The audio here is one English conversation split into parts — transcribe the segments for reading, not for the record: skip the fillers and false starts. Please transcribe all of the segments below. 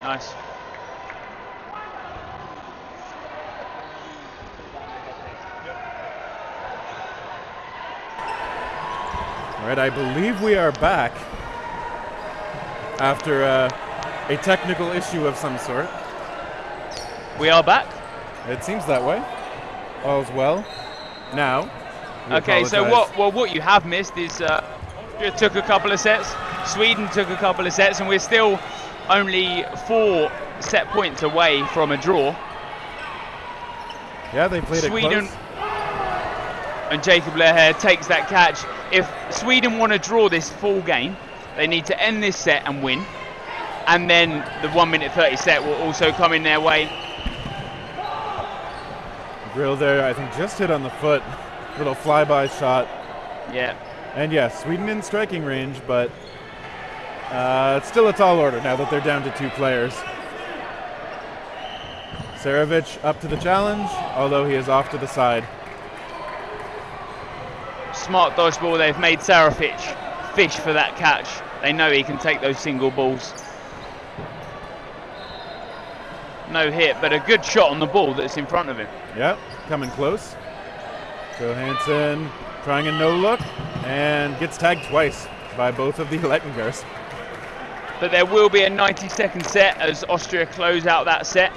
Nice. All right, I believe we are back after a technical issue of some sort. We are back. It seems that way. All's well. Now. Okay, so what you have missed is Austria took a couple of sets, Sweden took a couple of sets, and we're still only 4 set points away from a draw. Yeah, they played Sweden it close. And Jacob Leher takes that catch. If Sweden want to draw this full game, they need to end this set and win, and then the 1 minute 30 set will also come in their way. Grill there, I think, just hit on the foot. Little flyby shot. Yeah. And yes, Sweden in striking range, but it's still a tall order now that they're down to 2 players. Serovic up to the challenge, although he is off to the side. Smart dodgeball. They've made Serovic fish for that catch. They know he can take those single balls. No hit, but a good shot on the ball that's in front of him. Yep, coming close. Johansson trying a no look and gets tagged twice by both of the Lettengers. But there will be a 90-second set as Austria close out that set.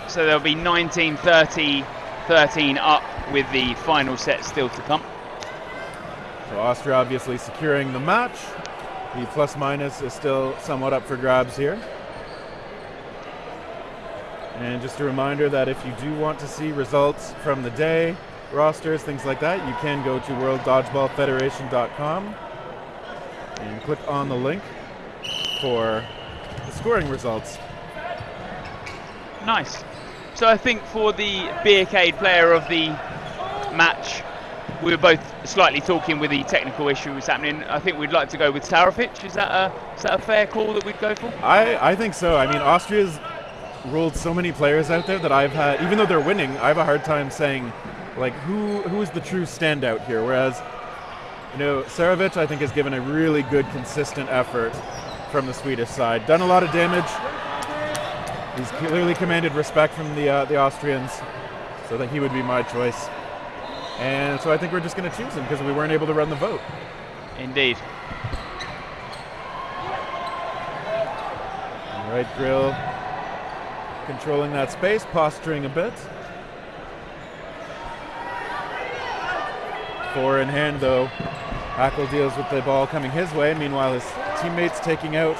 So there'll be 19-30, 13 up with the final set still to come. So Austria obviously securing the match. The plus minus is still somewhat up for grabs here. And just a reminder that if you do want to see results from the day, rosters, things like that, you can go to worlddodgeballfederation.com and click on the link for the scoring results. Nice. So I think for the Beercade player of the match, we were both slightly talking with the technical issues happening. I think we'd like to go with Serovic. Is that a fair call that we'd go for? I think so. I mean, Austria's ruled so many players out there that I've had, even though they're winning, I have a hard time saying, like, who is the true standout here? Whereas, you know, Serovic, I think, has given a really good, consistent effort from the Swedish side. Done a lot of damage. He's clearly commanded respect from the Austrians, so that he would be my choice. And so I think we're just going to choose him because we weren't able to run the vote. Indeed. All right, Grill controlling that space, posturing a bit. 4 in hand, though. Hackle deals with the ball coming his way. Meanwhile, his teammates taking out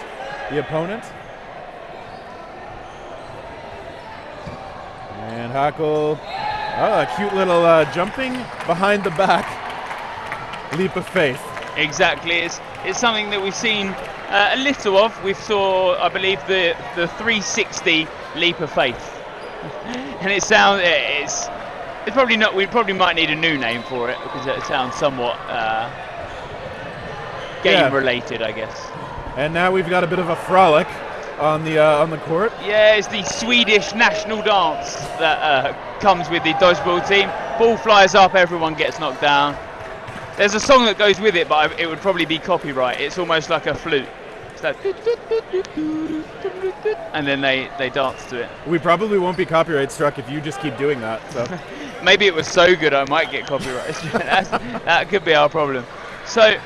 the opponent. And Hackle, a cute little jumping behind the back leap of faith. Exactly. It's something that we've seen a little of. We saw, I believe, the 360 leap of faith, and it's probably not. We probably might need a new name for it because it sounds somewhat game related, I guess. And now we've got a bit of a frolic on the court. Yeah, it's the Swedish national dance that comes with the dodgeball team. Ball flies up, everyone gets knocked down. There's a song that goes with it, but it would probably be copyright. It's almost like a flute. It's like, and then they dance to it. We probably won't be copyright struck if you just keep doing that. So maybe it was so good I might get copyright. That could be our problem. So,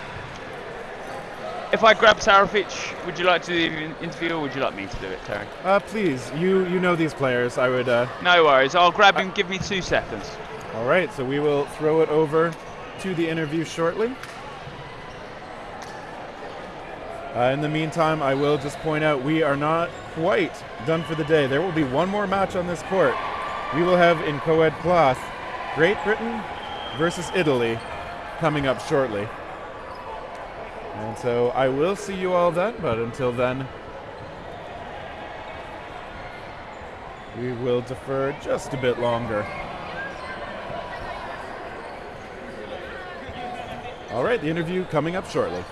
if I grab Serovic, would you like to do the interview, or would you like me to do it, Terry? Please, you know these players. I would. No worries. I'll grab him. Give me 2 seconds. All right. So we will throw it over to the interview shortly. In the meantime, I will just point out we are not quite done for the day. There will be one more match on this court. We will have in co-ed cloth Great Britain versus Italy coming up shortly. And so I will see you all then, but until then, we will defer just a bit longer. All right, the interview coming up shortly.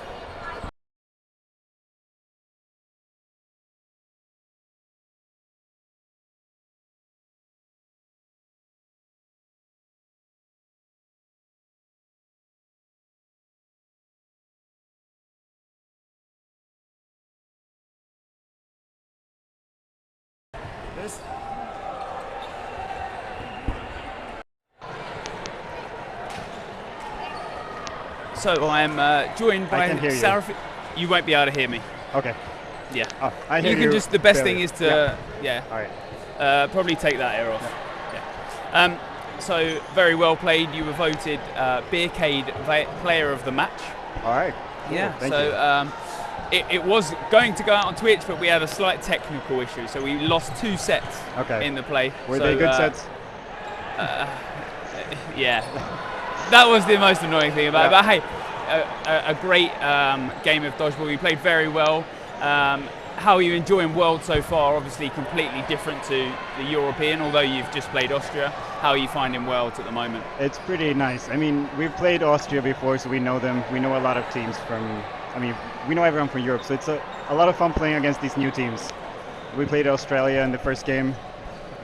So I'm joined by Sarah. You won't be able to hear me. Okay. Yeah. Oh, I hear you can just. The best thing is to All right. probably take that air off. Yeah. So very well played. You were voted Beercade Player of the Match. All right. Cool. Yeah. Thank so you. It was going to go out on Twitch, but we had a slight technical issue, so we lost 2 sets in the play. Were they good sets? Yeah. That was the most annoying thing about it. But hey, a great game of dodgeball. We played very well. How are you enjoying World so far? Obviously completely different to the European, although you've just played Austria. How are you finding Worlds at the moment? It's pretty nice. I mean, we've played Austria before, so we know them. We know a lot of teams we know everyone from Europe, so it's a lot of fun playing against these new teams. We played Australia in the first game,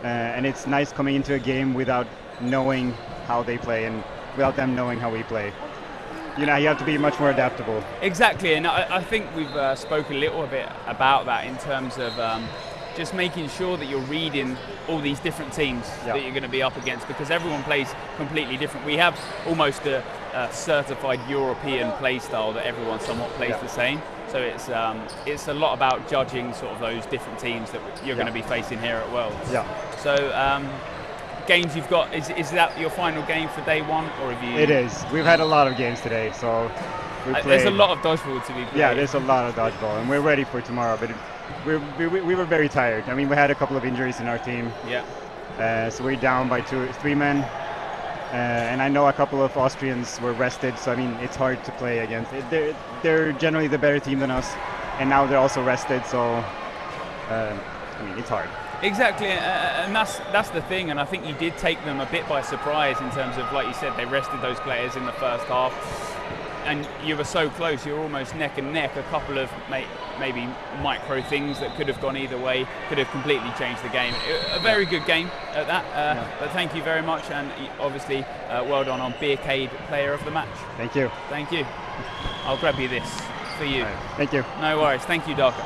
and it's nice coming into a game without knowing how they play and without them knowing how we play. You have to be much more adaptable. Exactly, and I think we've spoken a little bit about that in terms of just making sure that you're reading all these different teams that you're going to be up against, because everyone plays completely different. We have almost a certified European play style that everyone somewhat plays the same. So it's a lot about judging sort of those different teams that you're going to be facing here at Worlds. Yeah. So games you've got, is that your final game for day one, or have you? It is. We've had a lot of games today, so there's a lot of dodgeball to be played. Yeah, there's a lot of dodgeball, and we're ready for tomorrow. But we were very tired. I mean, we had a couple of injuries in our team. Yeah. So we're down by 3 men, and I know a couple of Austrians were rested. So I mean, it's hard to play against. They're generally the better team than us, and now they're also rested. So I mean, it's hard. Exactly, and that's the thing, and I think you did take them a bit by surprise in terms of, like you said, they rested those players in the first half, and you were so close, you were almost neck and neck. A couple of maybe micro things that could have gone either way, could have completely changed the game. A very good game at that, but thank you very much, and obviously well done on Beercade Player of the Match. Thank you. Thank you. I'll grab you this for you. Right. Thank you. No worries, thank you, Darker.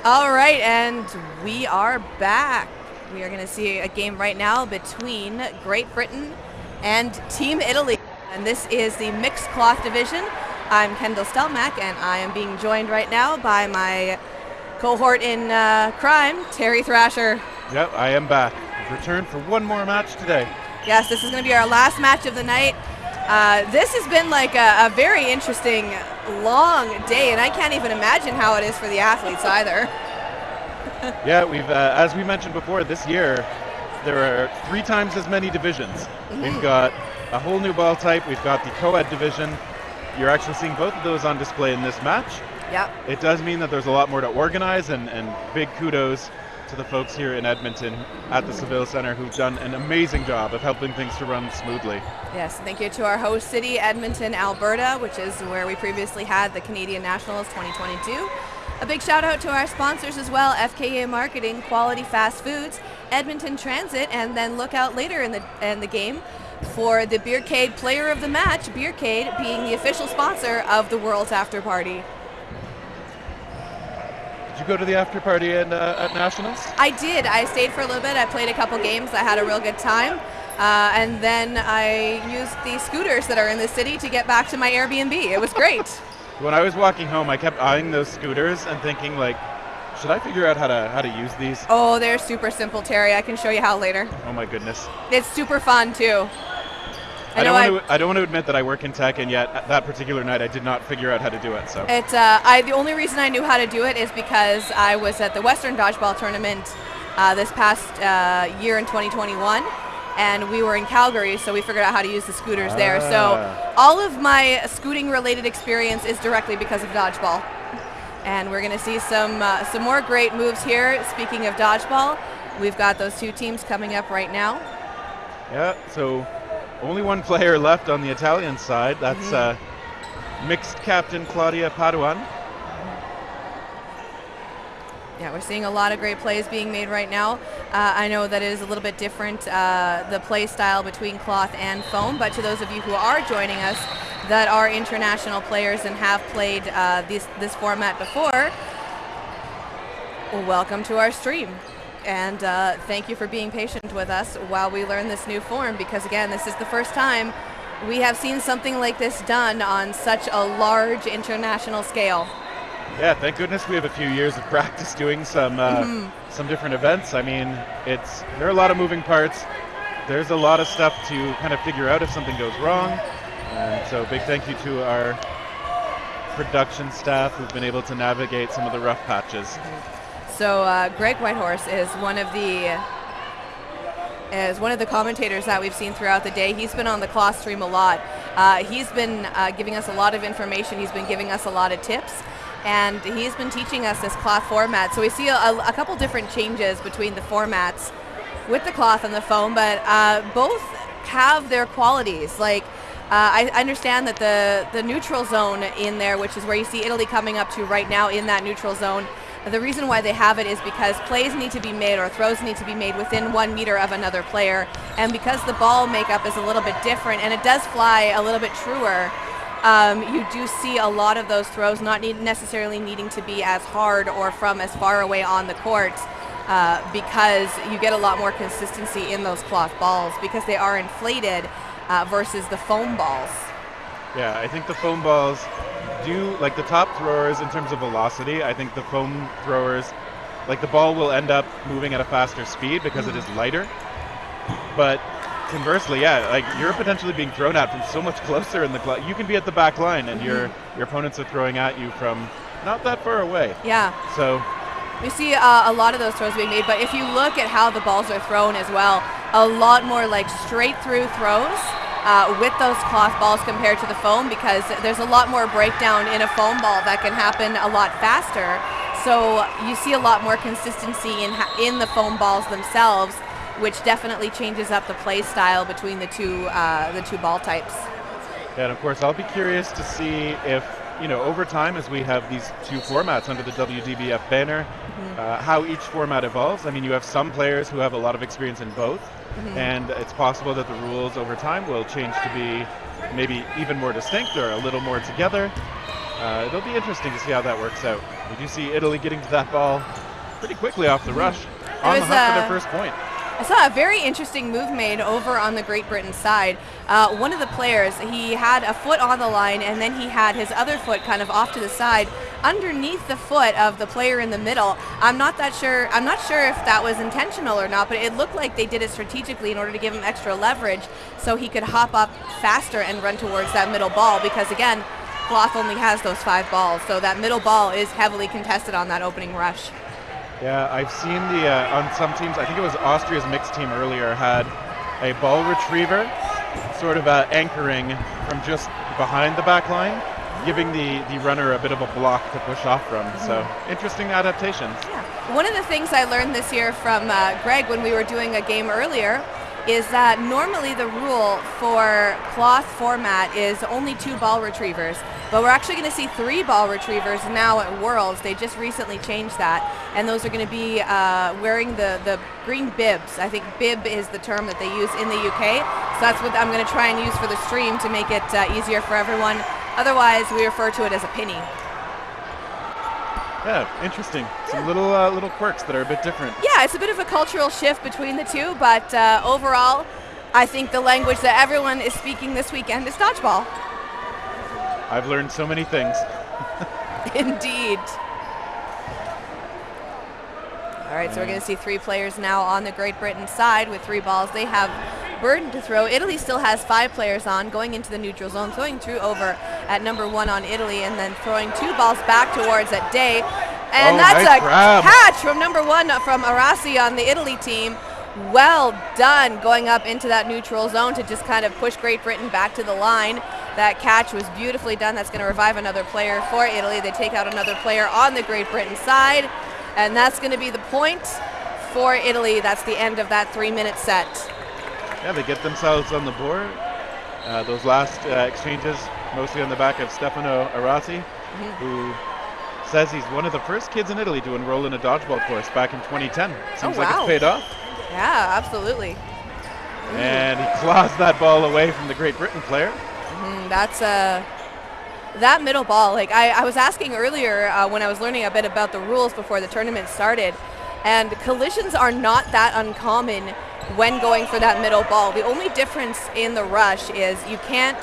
All right, and we are back. We are going to see a game right now between Great Britain and Team Italy. And this is the mixed cloth division. I'm Kendall Stelmack, and I am being joined right now by my cohort in crime, Terry Thrasher. Yep, I am back. I've returned for one more match today. Yes, this is going to be our last match of the night. This has been like a very interesting, long day, and I can't even imagine how it is for the athletes either. Yeah, we've, as we mentioned before, this year there are 3 times as many divisions. We've got a whole new ball type. We've got the co-ed division. You're actually seeing both of those on display in this match. Yep. It does mean that there's a lot more to organize, and big kudos to the folks here in Edmonton at the Seville Centre who've done an amazing job of helping things to run smoothly. Yes, thank you to our host city, Edmonton, Alberta, which is where we previously had the Canadian Nationals 2022. A big shout out to our sponsors as well, FKA Marketing, Quality Fast Foods, Edmonton Transit, and then look out later in the game for the Beercade Player of the Match, Beercade being the official sponsor of the World's After Party. Did you go to the after party at Nationals? I did. I stayed for a little bit. I played a couple games. I had a real good time. And then I used the scooters that are in the city to get back to my Airbnb. It was great. When I was walking home, I kept eyeing those scooters and thinking, like, should I figure out how to use these? Oh, they're super simple, Terry. I can show you how later. Oh my goodness. It's super fun too. I don't want to admit that I work in tech, and yet that particular night I did not figure out how to do it. So it's the only reason I knew how to do it is because I was at the Western Dodgeball tournament this past year in 2021, and we were in Calgary, so we figured out how to use the scooters there. So all of my scooting related experience is directly because of dodgeball. And we're going to see some more great moves here. Speaking of dodgeball, we've got those 2 teams coming up right now. Yeah, so only one player left on the Italian side. That's mixed captain Claudia Paduan. Yeah, we're seeing a lot of great plays being made right now. I know that it is a little bit different, the play style between cloth and foam, but to those of you who are joining us that are international players and have played this format before, welcome to our stream. And thank you for being patient with us while we learn this new form, because again, this is the first time we have seen something like this done on such a large international scale. Yeah, thank goodness we have a few years of practice doing some different events. I mean, there are a lot of moving parts. There's a lot of stuff to kind of figure out if something goes wrong. And so big thank you to our production staff who've been able to navigate some of the rough patches. So Greg Whitehorse is one of the commentators that we've seen throughout the day. He's been on the cloth stream a lot. He's been giving us a lot of information. He's been giving us a lot of tips, and he's been teaching us this cloth format. So we see a couple different changes between the formats with the cloth and the foam, but both have their qualities. Like I understand that the neutral zone in there, which is where you see Italy coming up to right now in that neutral zone, the reason why they have it is because plays need to be made or throws need to be made within 1 meter of another player, and because the ball makeup is a little bit different and it does fly a little bit truer, you do see a lot of those throws not necessarily needing to be as hard or from as far away on the court, because you get a lot more consistency in those cloth balls because they are inflated versus the foam balls. Yeah, I think the foam balls do, like the top throwers in terms of velocity, I think the foam throwers, like the ball will end up moving at a faster speed because it is lighter. But conversely, yeah, like you're potentially being thrown at from so much closer in the you can be at the back line and your opponents are throwing at you from not that far away. Yeah. So we see a lot of those throws being made, but if you look at how the balls are thrown as well, a lot more like straight through throws with those cloth balls compared to the foam, because there's a lot more breakdown in a foam ball that can happen a lot faster. So you see a lot more consistency in the foam balls themselves, which definitely changes up the play style between the two ball types. Yeah, and of course I'll be curious to see if, you know, over time as we have these 2 formats under the WDBF banner, how each format evolves. I mean, you have some players who have a lot of experience in both, and it's possible that the rules over time will change to be maybe even more distinct or a little more together. It'll be interesting to see how that works out. We do see Italy getting to that ball. pretty quickly off the rush. On the was, hunt for their first point. I saw a very interesting move made over on the Great Britain side. One of the players, he had a foot on the line, and then he had his other foot kind of off to the side underneath the foot of the player in the middle. I'm not sure if that was intentional or not, but it looked like they did it strategically in order to give him extra leverage so he could hop up faster and run towards that middle ball, because again, Cloth only has those 5 balls, so that middle ball is heavily contested on that opening rush. Yeah, I've seen on some teams, I think it was Austria's mixed team earlier, had a ball retriever sort of anchoring from just behind the back line, giving the runner a bit of a block to push off from. So interesting adaptations. Yeah. One of the things I learned this year from Greg when we were doing a game earlier is that normally the rule for cloth format is only 2 ball retrievers, but we're actually going to see 3 ball retrievers now at Worlds. They just recently changed that, and those are going to be wearing the green bibs. I think bib is the term that they use in the UK, so that's what I'm going to try and use for the stream to make it easier for everyone. Otherwise, we refer to it as a penny. Yeah, interesting. Some little quirks that are a bit different. Yeah, it's a bit of a cultural shift between the two, but overall, I think the language that everyone is speaking this weekend is dodgeball. I've learned so many things. Indeed. All right, so we're going to see 3 players now on the Great Britain side with 3 balls. They have burden to throw. Italy still has 5 players on, going into the neutral zone, throwing through over at number 1 on Italy, and then throwing 2 balls back towards at Day. And that's nice a grab. catch from number 1 from Arasi on the Italy team. Well done going up into that neutral zone to just kind of push Great Britain back to the line. That catch was beautifully done. That's going to revive another player for Italy. They take out another player on the Great Britain side, and that's going to be the point for Italy. That's the end of that 3-minute set. Yeah, they get themselves on the board. Those last exchanges, mostly on the back of Stefano Arasi, who says he's one of the first kids in Italy to enroll in a dodgeball course back in 2010. Seems like it's paid off. Yeah, absolutely. And he claws that ball away from the Great Britain player. That's that middle ball. Like I was asking earlier when I was learning a bit about the rules before the tournament started, and collisions are not that uncommon when going for that middle ball. The only difference in the rush is you can't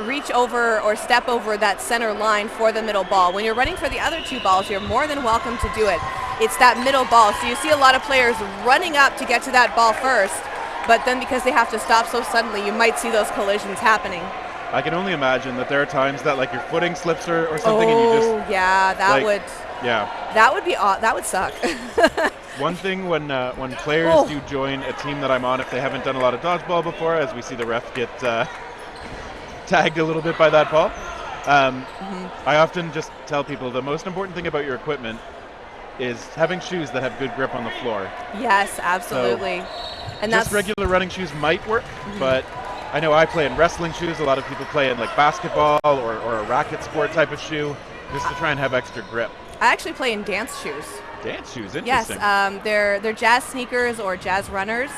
reach over or step over that center line for the middle ball. When you're running for the other 2 balls, you're more than welcome to do it. It's that middle ball. So you see a lot of players running up to get to that ball first, but then because they have to stop so suddenly, you might see those collisions happening. I can only imagine that there are times that like your footing slips or something and you just... yeah, that would... Yeah. That would be that would suck. One thing when players do join a team that I'm on, if they haven't done a lot of dodgeball before, as we see the ref get tagged a little bit by that ball, I often just tell people the most important thing about your equipment is having shoes that have good grip on the floor. Yes, absolutely. So and just that's regular running shoes might work, but I know I play in wrestling shoes. A lot of people play in like basketball or a racket sport type of shoe, just to try and have extra grip. I actually play in dance shoes. Dance shoes, interesting. Yes, they're jazz sneakers or jazz runners,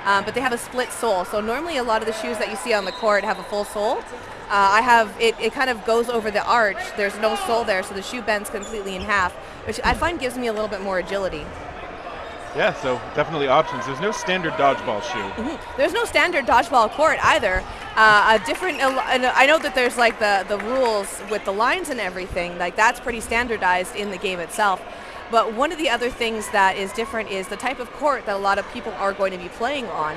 but they have a split sole. So normally a lot of the shoes that you see on the court have a full sole. I have it kind of goes over the arch. There's no sole there, so the shoe bends completely in half, which I find gives me a little bit more agility. Yeah, so definitely options. There's no standard dodgeball shoe. There's no standard dodgeball court either. I know that there's like the rules with the lines and everything. Like that's pretty standardized in the game itself. But one of the other things that is different is the type of court that a lot of people are going to be playing on.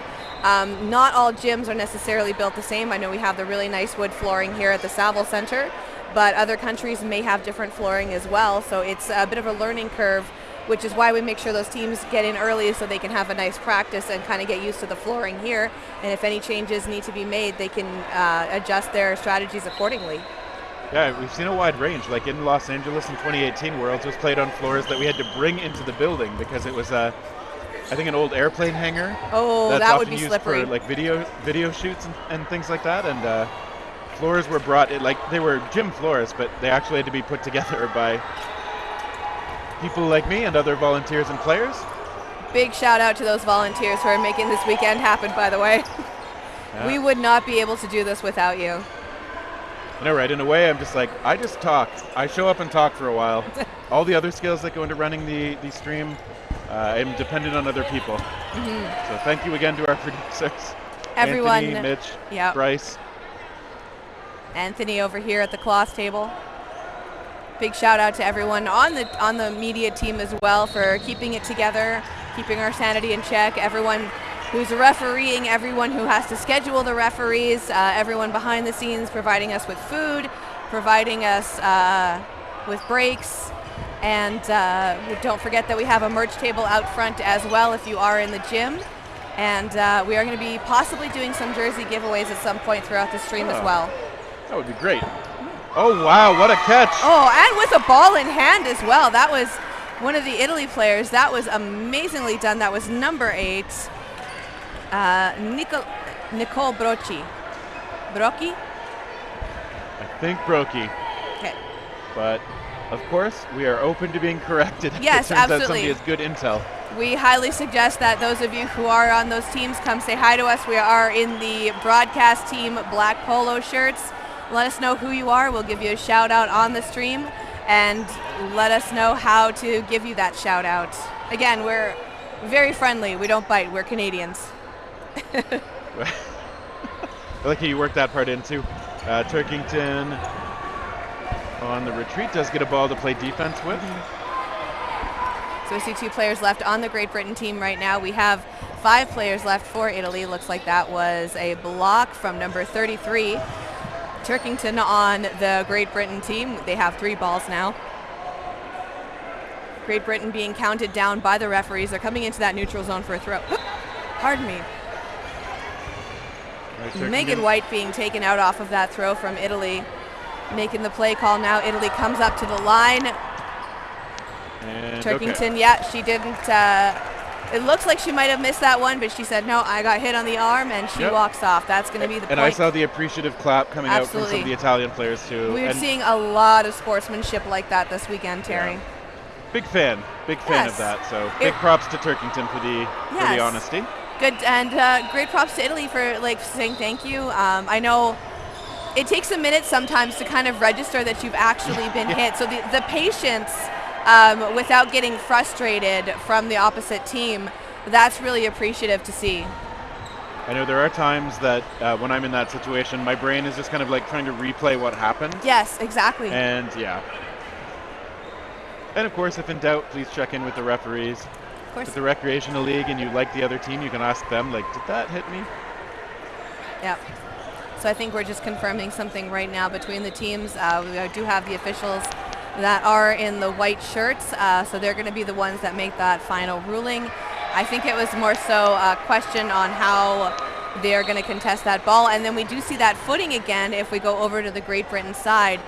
Not all gyms are necessarily built the same. I know we have the really nice wood flooring here at the Saville Center, but other countries may have different flooring as well. So it's a bit of a learning curve, which is why we make sure those teams get in early so they can have a nice practice and kind of get used to the flooring here. And if any changes need to be made, they can adjust their strategies accordingly. Yeah, we've seen a wide range. Like in Los Angeles in 2018, Worlds was played on floors that we had to bring into the building because it was, I think, an old airplane hangar. Oh, that's that would be used slippery. For like video shoots and things like that. And floors were brought, they were gym floors, but they actually had to be put together by people like me and other volunteers and players. Big shout out to those volunteers who are making this weekend happen, by the way. Yeah. We would not be able to do this without you. I know, right? In a way, I'm just like, I just talk. I show up and talk for a while. all the other skills that go into running the stream, I'm dependent on other people. So thank you again to our producers. Everyone. Anthony, Mitch, Yep. Bryce. Anthony over here at the cloth table. Big shout out to everyone on the media team as well for keeping it together, keeping our sanity in check. Everyone who's refereeing, everyone who has to schedule the referees, everyone behind the scenes providing us with food, providing us with breaks. And don't forget that we have a merch table out front as well if you are in the gym. And we are going to be possibly doing some jersey giveaways at some point throughout the stream as well. That would be great. Oh, wow, what a catch. Oh, and with a ball in hand as well. That was one of the Italy players. That was amazingly done. That was number 8, Nicole Brocchi. Brocchi? I think Brocchi. Okay. But, of course, we are open to being corrected. Yes, it turns absolutely. out somebody has good intel. We highly suggest that those of you who are on those teams come say hi to us. We are in the broadcast team black polo shirts. Let us know who you are. We'll give you a shout out on the stream and let us know how to give you that shout out. Again, we're very friendly. We don't bite. We're Canadians. I like how you worked that part in too. Turkington on the retreat does get a ball to play defense with. So we see 2 players left on the Great Britain team right now. We have 5 players left for Italy. Looks like that was a block from number 33. Turkington on the Great Britain team. They have 3 balls now. Great Britain being counted down by the referees. They're coming into that neutral zone for a throw. Pardon me. Right, Megan White being taken out off of that throw from Italy. Making the play call now. Italy comes up to the line. And Turkington, okay. yeah, she didn't. It looks like she might have missed that one, but she said, no, I got hit on the arm, and she walks off. That's going to be the point. And I saw the appreciative clap coming out from some Absolutely. of the Italian players, too. We're And seeing a lot of sportsmanship like that this weekend, Terry. Yeah. Big fan Yes. of that. So big props to Turkington for the Yes. honesty. Good, and great props to Italy for saying thank you. I know it takes a minute sometimes to kind of register that you've actually been hit. So the patience without getting frustrated from the opposite team, that's really appreciative to see. I know there are times that when I'm in that situation, my brain is just kind of like trying to replay what happened. Yes, exactly. And yeah. And of course, if in doubt, please check in with the referees. Of course. If the recreational league and you like the other team, you can ask them, like, did that hit me? Yep. So I think we're just confirming something right now between the teams. We do have the officials that are in the white shirts, so they're going to be the ones that make that final ruling. I think it was more so a question on how they're going to contest that ball, and then we do see that footing again if we go over to the Great Britain side,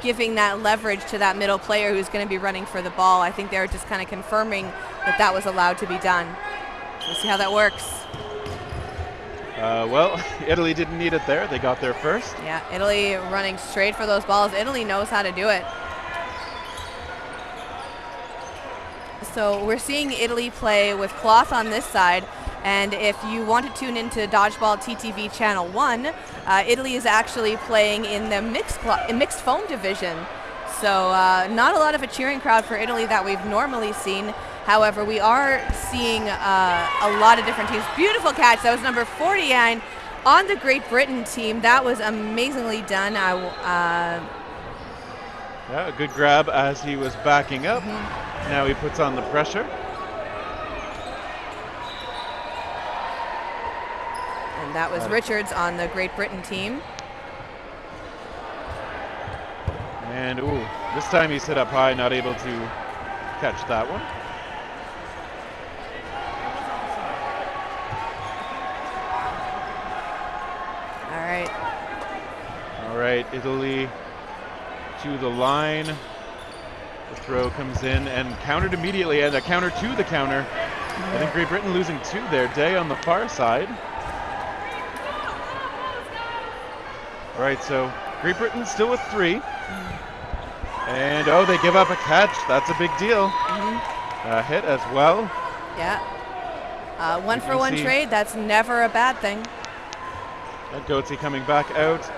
giving that leverage to that middle player who's going to be running for the ball. I think they're just kind of confirming that that was allowed to be done. So we'll see how that works. Well, Italy didn't need it there. They got there first. Yeah, Italy running straight for those balls. Italy knows how to do it. So we're seeing Italy play with cloth on this side, and if you want to tune into Dodgeball TTV Channel 1, Italy is actually playing in the mixed foam division. So not a lot of a cheering crowd for Italy that we've normally seen. However, we are seeing a lot of different teams. Beautiful catch. That was number 49 on the Great Britain team. That was amazingly done. Yeah, a good grab as he was backing up. Now he puts on the pressure. And that was Richards on the Great Britain team. And ooh, this time he's hit up high, not able to catch that one. All right, Italy to the line. The throw comes in and countered immediately, and a counter to the counter. I think Great Britain losing 2 there. Day on the far side. All right, so Great Britain still with 3. And oh, they give up a catch. That's a big deal. A hit as well. Yeah. 1-for-1 trade, that's never a bad thing. And Goetze coming back out.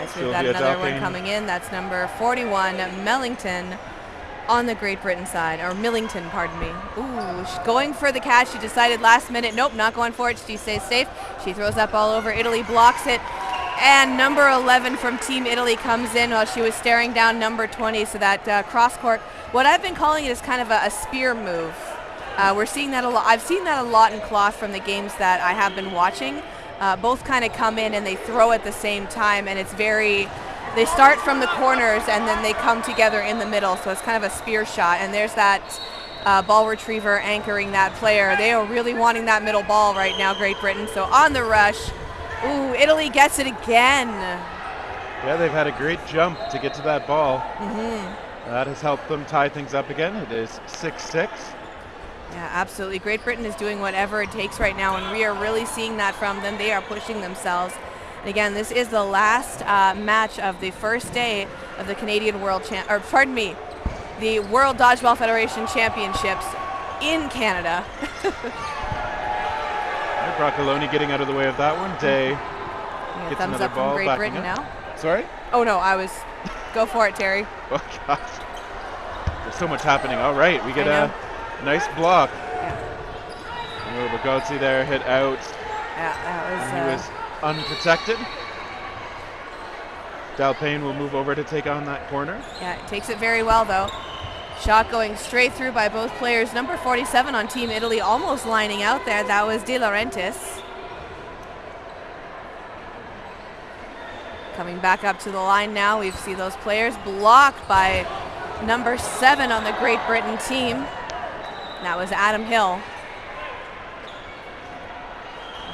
Yes, we've got another one coming in. That's number 41, Mellington, on the Great Britain side, or Millington, pardon me. Ooh, going for the catch. She decided last minute, nope, not going for it. She stays safe. She throws up all over Italy, blocks it. And number 11 from Team Italy comes in while she was staring down number 20. So that cross court, what I've been calling it is kind of a spear move. We're seeing that a lot. I've seen that a lot in cloth from the games that I have been watching. Both kind of come in and they throw at the same time, and it's very, they start from the corners and then they come together in the middle, so it's kind of a spear shot. And there's that ball retriever anchoring that player. They are really wanting that middle ball right now, Great Britain. So on the rush, ooh, Italy gets it again. Yeah, they've had a great jump to get to that ball. That has helped them tie things up again. It is 6-6. Yeah, absolutely. Great Britain is doing whatever it takes right now, and we are really seeing that from them. They are pushing themselves. And again, this is the last match of the first day of the Canadian World the World Dodgeball Federation Championships in Canada. Broccoloni getting out of the way of that one. Day gets thumbs another up ball from Great backing Britain up. now. Sorry? Oh no, go for it, Terry. Oh gosh. There's so much happening. All right, we get a nice block. Yeah. Bogozzi there hit out. Yeah, that was. And he was unprotected. Dalpain will move over to take on that corner. Yeah, it takes it very well though. Shot going straight through by both players. Number 47 on Team Italy almost lining out there. That was De Laurentiis. Coming back up to the line now. We see those players blocked by number 7 on the Great Britain team. That was Adam Hill.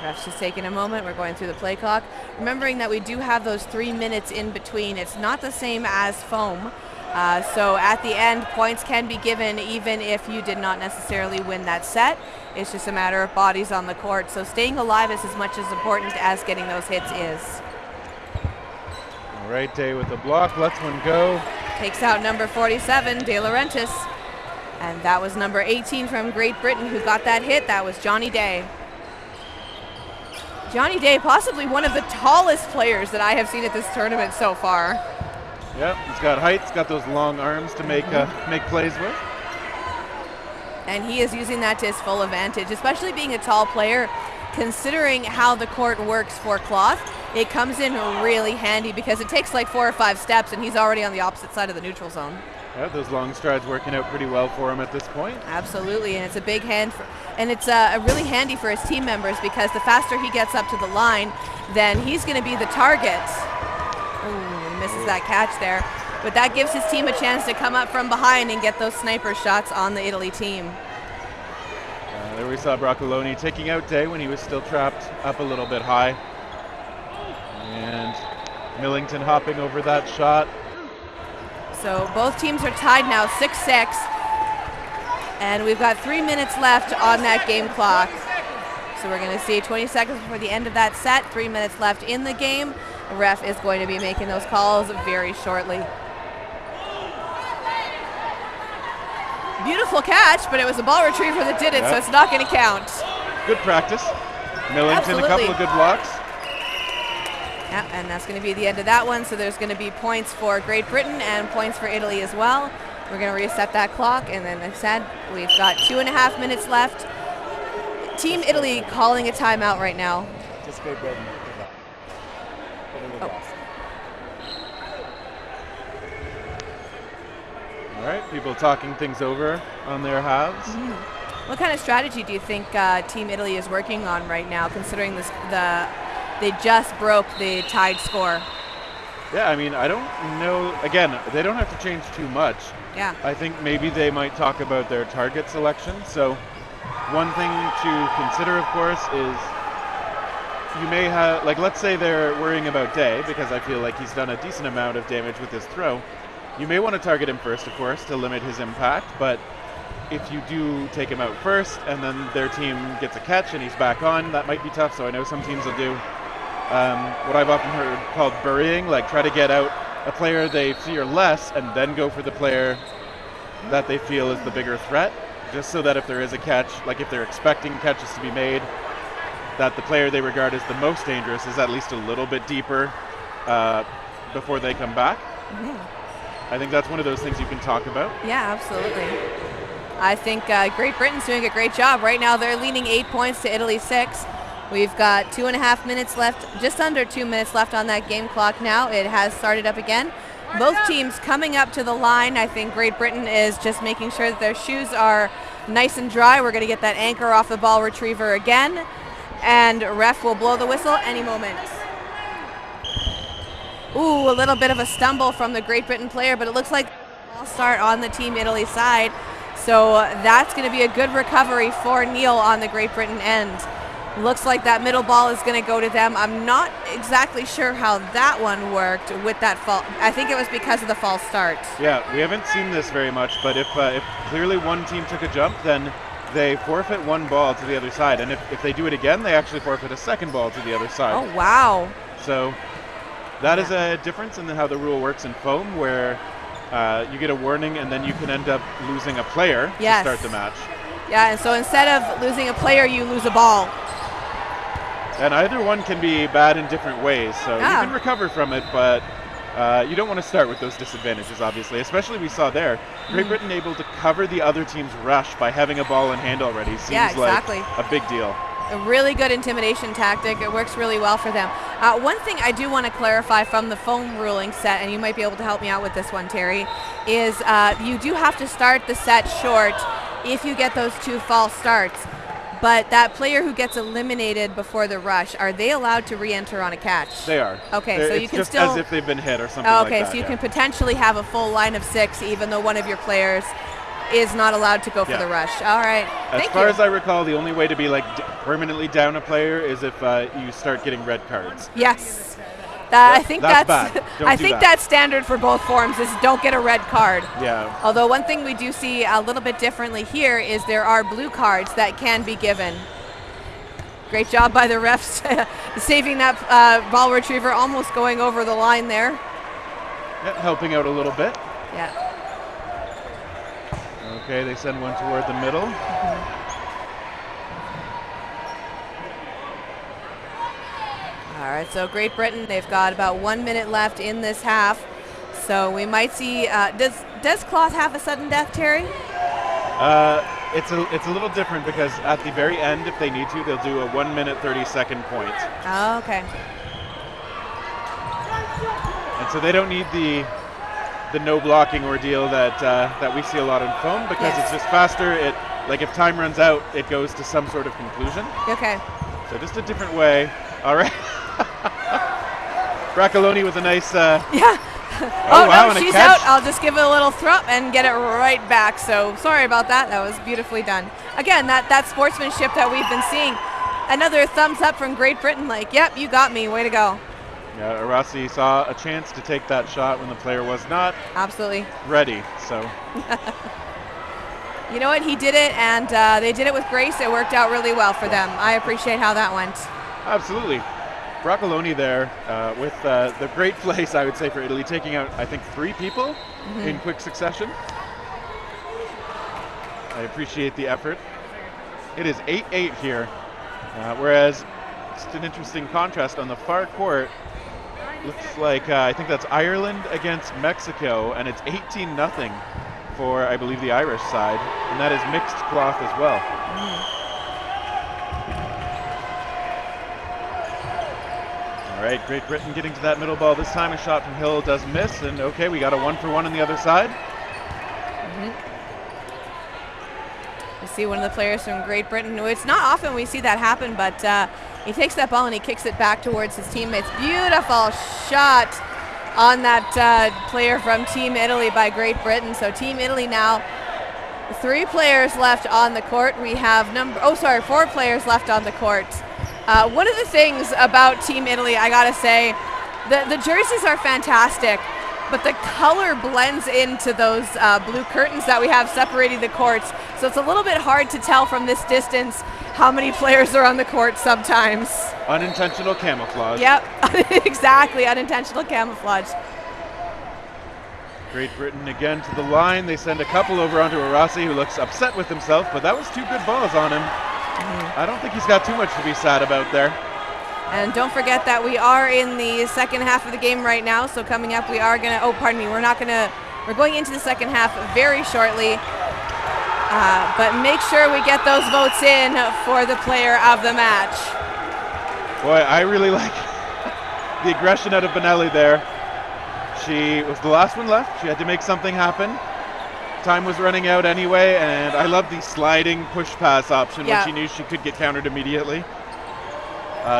Ref's just taking a moment. We're going through the play clock. Remembering that we do have those 3 minutes in between. It's not the same as foam. So at the end, points can be given even if you did not necessarily win that set. It's just a matter of bodies on the court. So staying alive is as much as important as getting those hits is. All right, Day with the block, lets one go. Takes out number 47, De Laurentiis. And that was number 18 from Great Britain who got that hit. That was Johnny Day. Johnny Day, possibly one of the tallest players that I have seen at this tournament so far. Yep, he's got height, he's got those long arms to make plays with. And he is using that to his full advantage, especially being a tall player. Considering how the court works for cloth, it comes in really handy because it takes like 4 or 5 steps and he's already on the opposite side of the neutral zone. Yeah, those long strides working out pretty well for him at this point. Absolutely, and it's a big hand, and it's really handy for his team members because the faster he gets up to the line, then he's going to be the target. Ooh, misses that catch there. But that gives his team a chance to come up from behind and get those sniper shots on the Italy team. There we saw Broccoloni taking out Day when he was still trapped up a little bit high. And Millington hopping over that shot. So both teams are tied now, 6-6. And we've got 3 minutes left on that game clock. So we're going to see 20 seconds before the end of that set, 3 minutes left in the game. The ref is going to be making those calls very shortly. Beautiful catch, but it was a ball retriever that did it, so it's not going to count. Good practice. Millington, a couple of good blocks. Yeah, and that's going to be the end of that one. So there's going to be points for Great Britain and points for Italy as well. We're going to reset that clock, and then like I said, we've got 2.5 minutes left. Team Italy calling a timeout right now. Just go Britain. All right, people talking things over on their halves. What kind of strategy do you think Team Italy is working on right now, considering they just broke the tied score? Yeah, I mean, I don't know. Again, they don't have to change too much. Yeah. I think maybe they might talk about their target selection. So one thing to consider, of course, is you may have, like, let's say they're worrying about Day, because I feel like he's done a decent amount of damage with his throw. You may want to target him first, of course, to limit his impact, but if you do take him out first and then their team gets a catch and he's back on, that might be tough. So I know some teams will do what I've often heard called burying, like try to get out a player they fear less and then go for the player that they feel is the bigger threat, just so that if there is a catch, like if they're expecting catches to be made, that the player they regard as the most dangerous is at least a little bit deeper before they come back. I think that's one of those things you can talk about. Yeah, absolutely. I think Great Britain's doing a great job. Right now they're leading 8 points to Italy 6. We've got 2.5 minutes left, just under 2 minutes left on that game clock now. It has started up again. Both teams coming up to the line. I think Great Britain is just making sure that their shoes are nice and dry. We're going to get that anchor off the ball retriever again. And ref will blow the whistle any moment. Ooh, a little bit of a stumble from the Great Britain player, but it looks like ball start on the Team Italy side. So that's going to be a good recovery for Neil on the Great Britain end. Looks like that middle ball is going to go to them. I'm not exactly sure how that one worked with that fall. I think it was because of the false start. Yeah, we haven't seen this very much, but if clearly one team took a jump, then they forfeit one ball to the other side. And if they do it again, they actually forfeit a second ball to the other side. Oh, wow. So that is a difference in how the rule works in foam, where you get a warning and then you can end up losing a player to start the match. Yeah, and so instead of losing a player, you lose a ball. And either one can be bad in different ways, so you can recover from it, but you don't want to start with those disadvantages, obviously. Especially we saw there, Great Britain able to cover the other team's rush by having a ball in hand already seems like a big deal. A really good intimidation tactic. It works really well for them. One thing I do want to clarify from the foam ruling set, and you might be able to help me out with this one, Terry, is you do have to start the set short if you get those 2 false starts. But that player who gets eliminated before the rush, are they allowed to re-enter on a catch? They are. Okay, so you can just still, as if they've been hit or something like that. Okay, so you can potentially have a full line of 6, even though one of your players is not allowed to go for the rush. All right. As far as I recall, the only way to be like permanently down a player is if you start getting red cards. Yes. I think that's bad. I think that's standard for both forms, is don't get a red card. Yeah. Although one thing we do see a little bit differently here is there are blue cards that can be given. Great job by the refs saving that ball retriever, almost going over the line there. Yeah, helping out a little bit. Yeah. Okay, they send one toward the middle. All right, so Great Britain, they've got about 1 minute left in this half. So we might see, does cloth have a sudden death, Terry? It's a little different because at the very end, if they need to, they'll do a 1 minute 30-second point. Oh, okay. And so they don't need the no blocking ordeal that we see a lot in foam, because it's just faster. Like if time runs out, it goes to some sort of conclusion. Okay. So just a different way. All right. Braccoloni with a nice. Yeah. Oh wow, no, she's out. I'll just give it a little thrup and get it right back. So sorry about that. That was beautifully done. Again, that sportsmanship that we've been seeing. Another thumbs up from Great Britain. Like, yep, you got me. Way to go. Yeah, Arasi saw a chance to take that shot when the player was not ready. So. You know what? He did it, and they did it with grace. It worked out really well for them. I appreciate how that went. Absolutely. Braccoloni there with the great place, I would say, for Italy, taking out, I think, 3 people in quick succession. I appreciate the effort. It is 8-8 here, whereas just an interesting contrast on the far court. Looks like, I think that's Ireland against Mexico, and it's 18-0 for, I believe, the Irish side, and that is mixed cloth as well. All right, Great Britain getting to that middle ball this time. A shot from Hill does miss, and okay, we got a 1-for-1 on the other side. You see one of the players from Great Britain. It's not often we see that happen, but he takes that ball and he kicks it back towards his teammates. Beautiful shot on that player from Team Italy by Great Britain. So Team Italy now 3 players left on the court. We have 4 players left on the court. One of the things about Team Italy, I gotta say, the jerseys are fantastic, but the color blends into those blue curtains that we have separating the courts. So it's a little bit hard to tell from this distance how many players are on the court sometimes. Unintentional camouflage. Yep, exactly, unintentional camouflage. Great Britain again to the line. They send a couple over onto Arasi, who looks upset with himself, but that was 2 good balls on him. I don't think he's got too much to be sad about there. And don't forget that we are in the second half of the game right now. So coming up, we are going to, we're going into the second half very shortly. But make sure we get those votes in for the player of the match. Boy, I really like the aggression out of Benelli there. She was the last one left. She had to make something happen. Time was running out anyway, and I love the sliding push pass option when she knew she could get countered immediately.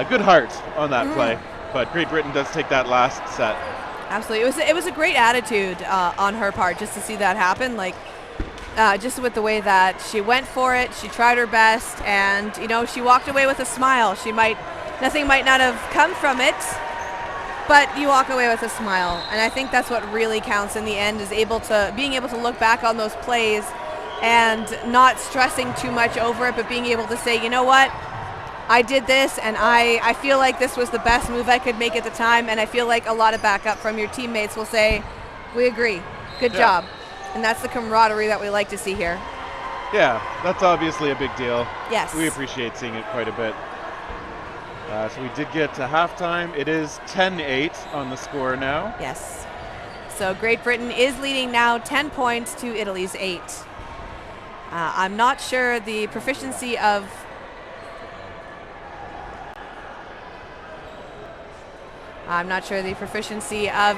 Good heart on that play, but Great Britain does take that last set. Absolutely, it was a great attitude on her part just to see that happen. Like, just with the way that she went for it, she tried her best, and she walked away with a smile. Nothing might not have come from it, but you walk away with a smile, and I think that's what really counts in the end, is being able to look back on those plays and not stressing too much over it, but being able to say, you know what, I did this, and I feel like this was the best move I could make at the time, and I feel like a lot of backup from your teammates will say, we agree, good job. And that's the camaraderie that we like to see here. Yeah, that's obviously a big deal. Yes. We appreciate seeing it quite a bit. So we did get to halftime. It is 10-8 on the score now. Yes. So Great Britain is leading now 10 points to Italy's 8. I'm not sure the proficiency of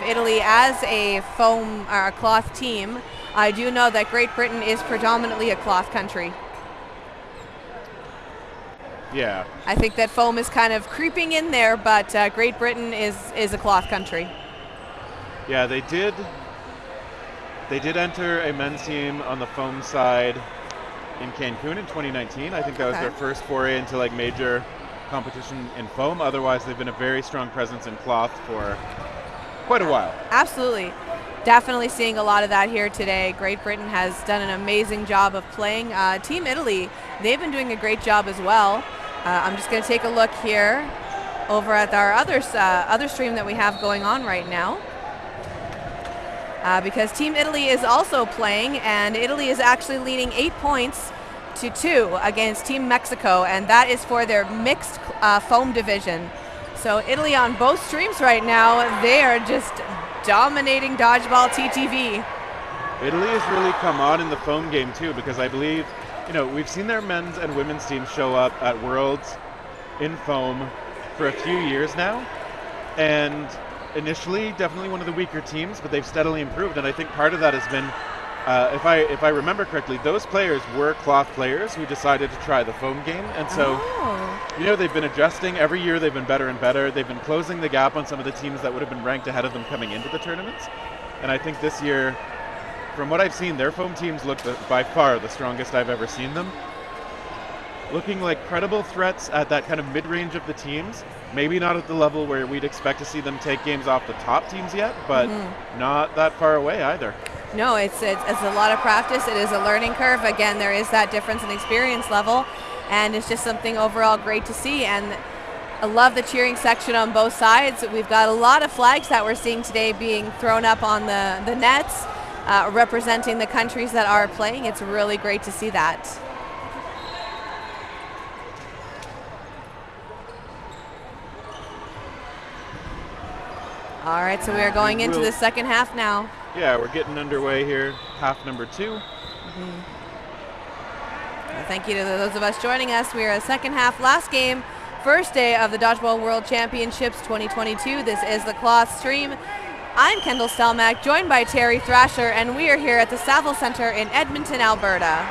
Italy as a foam or a cloth team. I do know that Great Britain is predominantly a cloth country. Yeah. I think that foam is kind of creeping in there, but Great Britain is a cloth country. Yeah, they did enter a men's team on the foam side in Cancun in 2019. I think that was their first foray into like major competition in foam. Otherwise, they've been a very strong presence in cloth for quite a while. Absolutely. Definitely seeing a lot of that here today. Great Britain has done an amazing job of playing. Team Italy, they've been doing a great job as well. I'm just going to take a look here over at our other stream that we have going on right now. Because Team Italy is also playing, and Italy is actually leading 8 points to 2 against Team Mexico, and that is for their mixed foam division. So Italy on both streams right now, they are just dominating Dodgeball TTV. Italy has really come on in the foam game too, because I believe, we've seen their men's and women's teams show up at Worlds in foam for a few years now, and initially definitely one of the weaker teams, but they've steadily improved, and I think part of that has been, if I remember correctly, those players were cloth players who decided to try the foam game, and so they've been adjusting every year. They've been better and better. They've been closing the gap on some of the teams that would have been ranked ahead of them coming into the tournaments, and I think this year, from what I've seen, their foam teams look by far the strongest I've ever seen them. Looking like credible threats at that kind of mid-range of the teams. Maybe not at the level where we'd expect to see them take games off the top teams yet, but not that far away either. No, it's a lot of practice. It is a learning curve. Again, there is that difference in experience level, and it's just something overall great to see. And I love the cheering section on both sides. We've got a lot of flags that we're seeing today being thrown up on the nets, representing the countries that are playing. It's really great to see that. All right, so we are going into the second half now. Yeah, we're getting underway here, half number 2. Well, thank you to those of us joining us. We are a second half, last game, first day of the Dodgeball World Championships 2022. This is the Cloth Stream. I'm Kendall Stelmack, joined by Terry Thrasher, and we are here at the Saville Center in Edmonton, Alberta.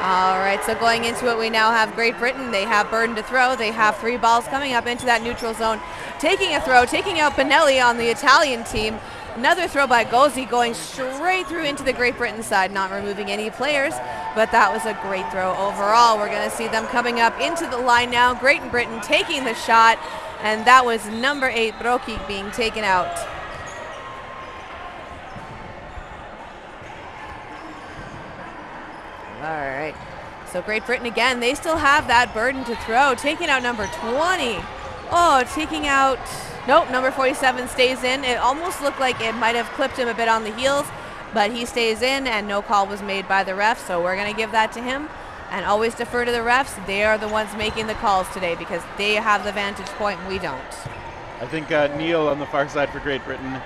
All right, so going into it, we now have Great Britain. They have burden to throw. They have 3 balls coming up into that neutral zone. Taking a throw, taking out Benelli on the Italian team. Another throw by Gozzi going straight through into the Great Britain side, not removing any players, but that was a great throw overall. We're going to see them coming up into the line now. Great Britain taking the shot, and that was number 8, Broki, being taken out. All right, so Great Britain again, they still have that burden to throw, taking out number 20. Oh, taking out, nope, number 47 stays in. It almost looked like it might have clipped him a bit on the heels, but he stays in, and no call was made by the ref, so we're going to give that to him. and always defer to the refs. They are the ones making the calls today because they have the vantage point and we don't. I think Neil on the far side for Great Britain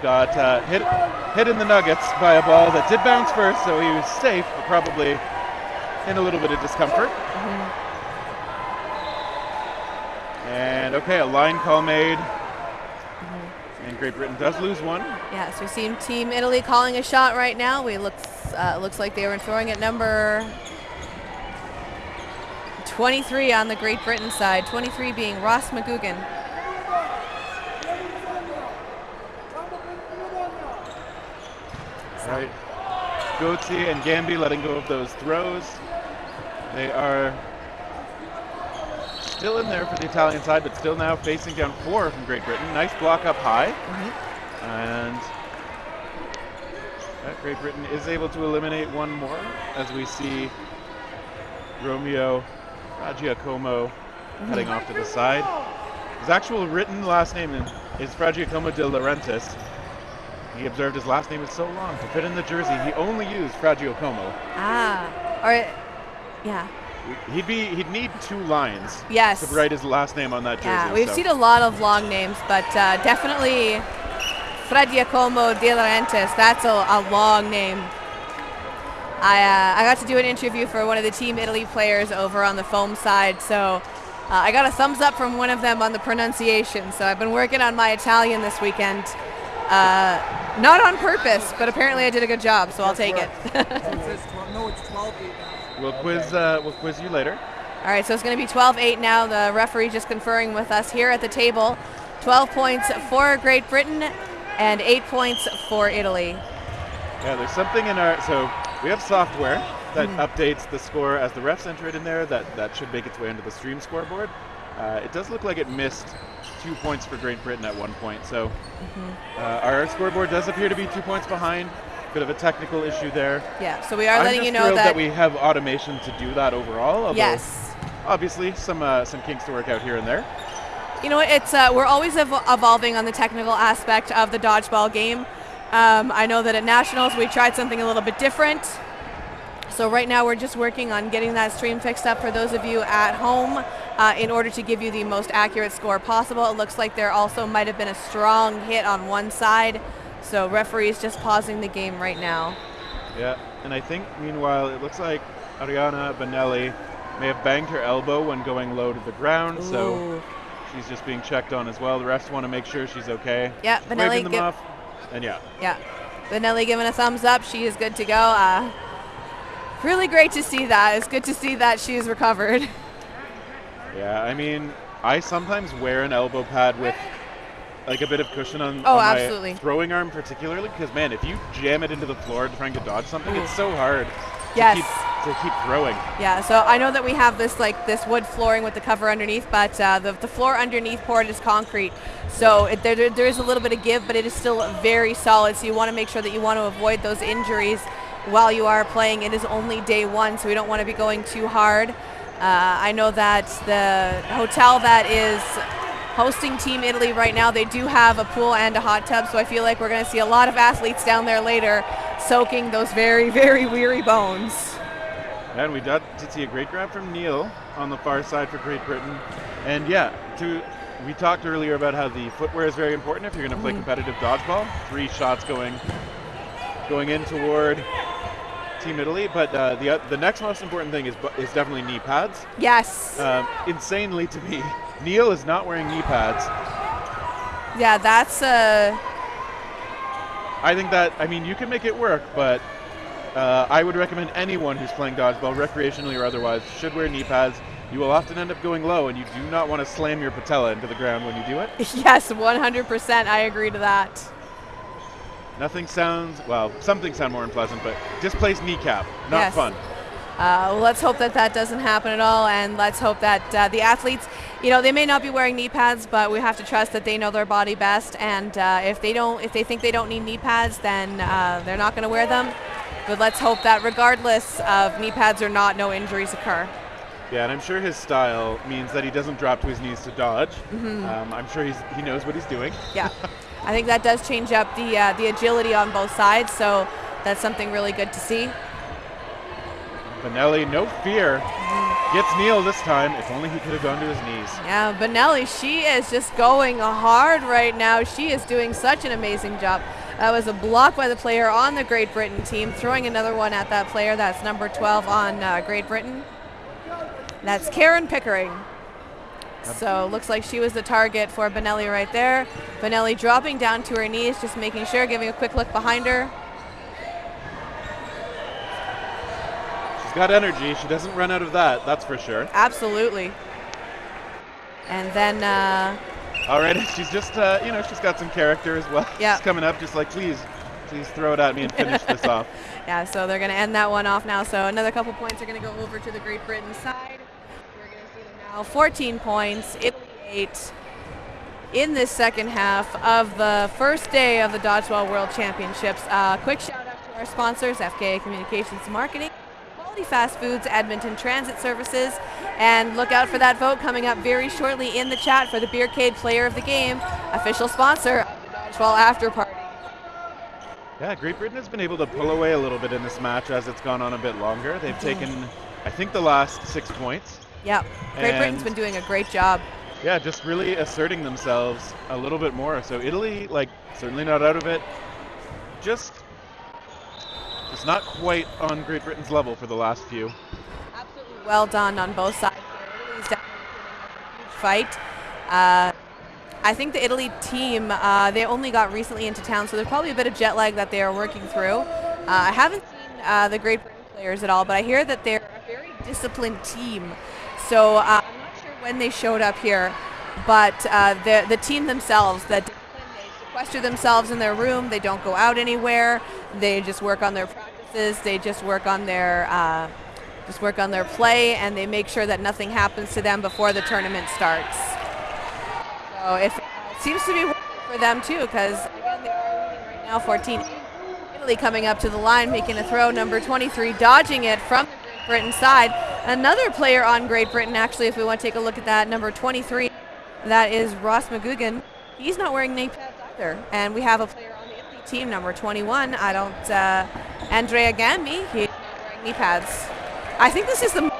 got hit in the nuggets by a ball that did bounce first, so he was safe, but probably in a little bit of discomfort. And okay, a line call made. And Great Britain does lose one. Yeah, so we see Team Italy calling a shot right now. Looks like they were throwing at number 23 on the Great Britain side, 23 being Ross McGugan. All right, Goetze and Gambi letting go of those throws. They are still in there for the Italian side, but still now facing down 4 from Great Britain. Nice block up high. And Great Britain is able to eliminate one more as we see Romeo Fragiacomo heading off to the side. His actual written last name is Fragiacomo de Laurentiis. He observed his last name is so long to fit in the jersey. He only used Fragiacomo. Yeah. He'd need 2 lines Yes. to write his last name on that jersey. Yeah, we've seen a lot of long names, but definitely Fragiacomo de Laurentiis. That's a long name. I got to do an interview for one of the Team Italy players over on the foam side, so I got a thumbs up from one of them on the pronunciation. So I've been working on my Italian this weekend. Not on purpose, but apparently I did a good job, so I'll take it. No, it's 12-8 now. We'll quiz you later. All right, so it's going to be 12-8 now. The referee just conferring with us here at the table. 12 points for Great Britain and 8 points for Italy. Yeah, there's something in so we have software that updates the score as the refs enter it in there. That should make its way into the stream scoreboard. It does look like it missed 2 points for Great Britain at one point. So our scoreboard does appear to be 2 points behind. Bit of a technical issue there. Yeah, so we are letting you know thrilled that that we have automation to do that overall. Although yes, obviously some kinks to work out here and there. You know, it's we're always evolving on the technical aspect of the dodgeball game. I know that at Nationals we tried something a little bit different. So right now we're just working on getting that stream fixed up for those of you at home in order to give you the most accurate score possible. It looks like there also might have been a strong hit on one side. So referee's just pausing the game right now. Yeah, and I think meanwhile it looks like Ariana Benelli may have banged her elbow when going low to the ground. Ooh. So she's just being checked on as well. The refs want to make sure she's okay. Yeah, she's Benelli waving them off. And yeah, Benelli giving a thumbs up. She is good to go. Really great to see that. It's good to see that she is recovered. Yeah, I mean, I sometimes wear an elbow pad with like a bit of cushion on my throwing arm particularly, because man, if you jam it into the floor trying to dodge something, it's so hard to keep throwing. Yeah, so I know that we have this wood flooring with the cover underneath, but the floor underneath poured is concrete, so there is a little bit of give, but it is still very solid, so you want to make sure that you want to avoid those injuries while you are playing. It is only day one, so we don't want to be going too hard. I know that the hotel that is hosting Team Italy right now, they do have a pool and a hot tub, so I feel like we're going to see a lot of athletes down there later soaking those very, very weary bones. And we did see a great grab from Neil on the far side for Great Britain. And yeah, we talked earlier about how the footwear is very important if you're going to play competitive dodgeball. 3 shots going in toward Team Italy, but the next most important thing is definitely knee pads. Yes. Insanely to me, Neil is not wearing knee pads. Yeah, that's I think that, I mean, you can make it work, but I would recommend anyone who's playing dodgeball, recreationally or otherwise, should wear knee pads. You will often end up going low, and you do not want to slam your patella into the ground when you do it. Yes, 100%. I agree to that. Something sound more unpleasant, but displaced kneecap, not fun. Well, let's hope that doesn't happen at all, and let's hope that the athletes, they may not be wearing knee pads, but we have to trust that they know their body best, and if they think they don't need knee pads, then they're not going to wear them. But let's hope that regardless of knee pads or not, no injuries occur. Yeah, and I'm sure his style means that he doesn't drop to his knees to dodge. I'm sure he knows what he's doing. Yeah, I think that does change up the agility on both sides, so that's something really good to see. Benelli, no fear. Gets Neil this time. If only he could have gone to his knees. Yeah, Benelli, she is just going hard right now. She is doing such an amazing job. That was a block by the player on the Great Britain team, throwing another one at that player. That's number 12 on Great Britain. That's Karen Pickering. So looks like she was the target for Benelli right there. Benelli dropping down to her knees, just making sure, giving a quick look behind her. She's got energy. She doesn't run out of that, that's for sure. Absolutely. And then all right, she's just, she's got some character as well. Yeah. She's coming up just like, please throw it at me and finish this off. Yeah, so they're going to end that one off now. So another couple points are going to go over to the Great Britain side. We're going to see them now 14 points, Italy 8 in this second half of the first day of the Dodgeball World Championships. Quick shout out to our sponsors, FKA Communications Marketing, Quality Fast Foods, Edmonton Transit Services, and look out for that vote coming up very shortly in the chat for the Beercade Player of the Game, official sponsor of the Dodgeball After Party. Yeah, Great Britain has been able to pull away a little bit in this match as it's gone on a bit longer. They've taken, I think, the last 6 points. Yep, Great Britain's been doing a great job. Yeah, just really asserting themselves a little bit more. So Italy, certainly not out of it. Just not quite on Great Britain's level for the last few. Absolutely well done on both sides. Italy's definitely putting up a huge fight. I think the Italy team, they only got recently into town, so there's probably a bit of jet lag that they are working through. I haven't seen the Great Britain players at all, but I hear that they're a very disciplined team. So I'm not sure when they showed up here, but the team themselves, they sequester themselves in their room. They don't go out anywhere. They just work on their practices. They just work on their play, and they make sure that nothing happens to them before the tournament starts. So it seems to be working for them too, because again they are leading right now 14. Italy coming up to the line, making a throw. Number 23 dodging it from the Great Britain side. Another player on Great Britain, actually, if we want to take a look at that, number 23, that is Ross McGugan. He's not wearing knee pads either. And we have a player on the Italy team, number 21. Andrea Gambi, he's not wearing knee pads. I think this is the most